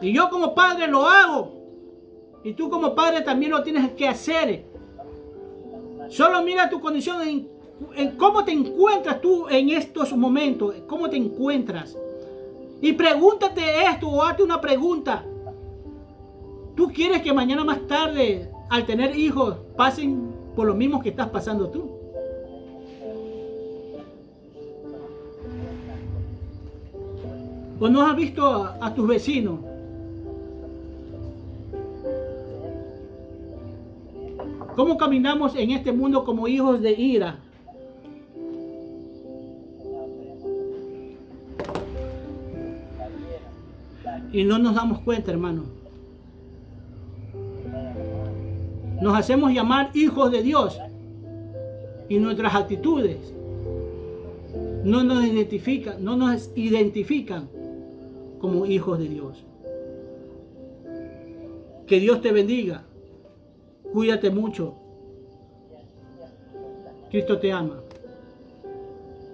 S1: Y yo como padre lo hago. Y tú como padre también lo tienes que hacer. Solo mira tu condición en cómo te encuentras tú en estos momentos. Cómo te encuentras. Y pregúntate esto o hazte una pregunta. ¿Tú quieres que mañana más tarde, al tener hijos, pasen por lo mismo que estás pasando tú? ¿O no has visto a tus vecinos? ¿Cómo caminamos en este mundo como hijos de ira? Y no nos damos cuenta, hermano. Nos hacemos llamar hijos de Dios. Y nuestras actitudes no nos identifican como hijos de Dios. Que Dios te bendiga. Cuídate mucho. Cristo te ama.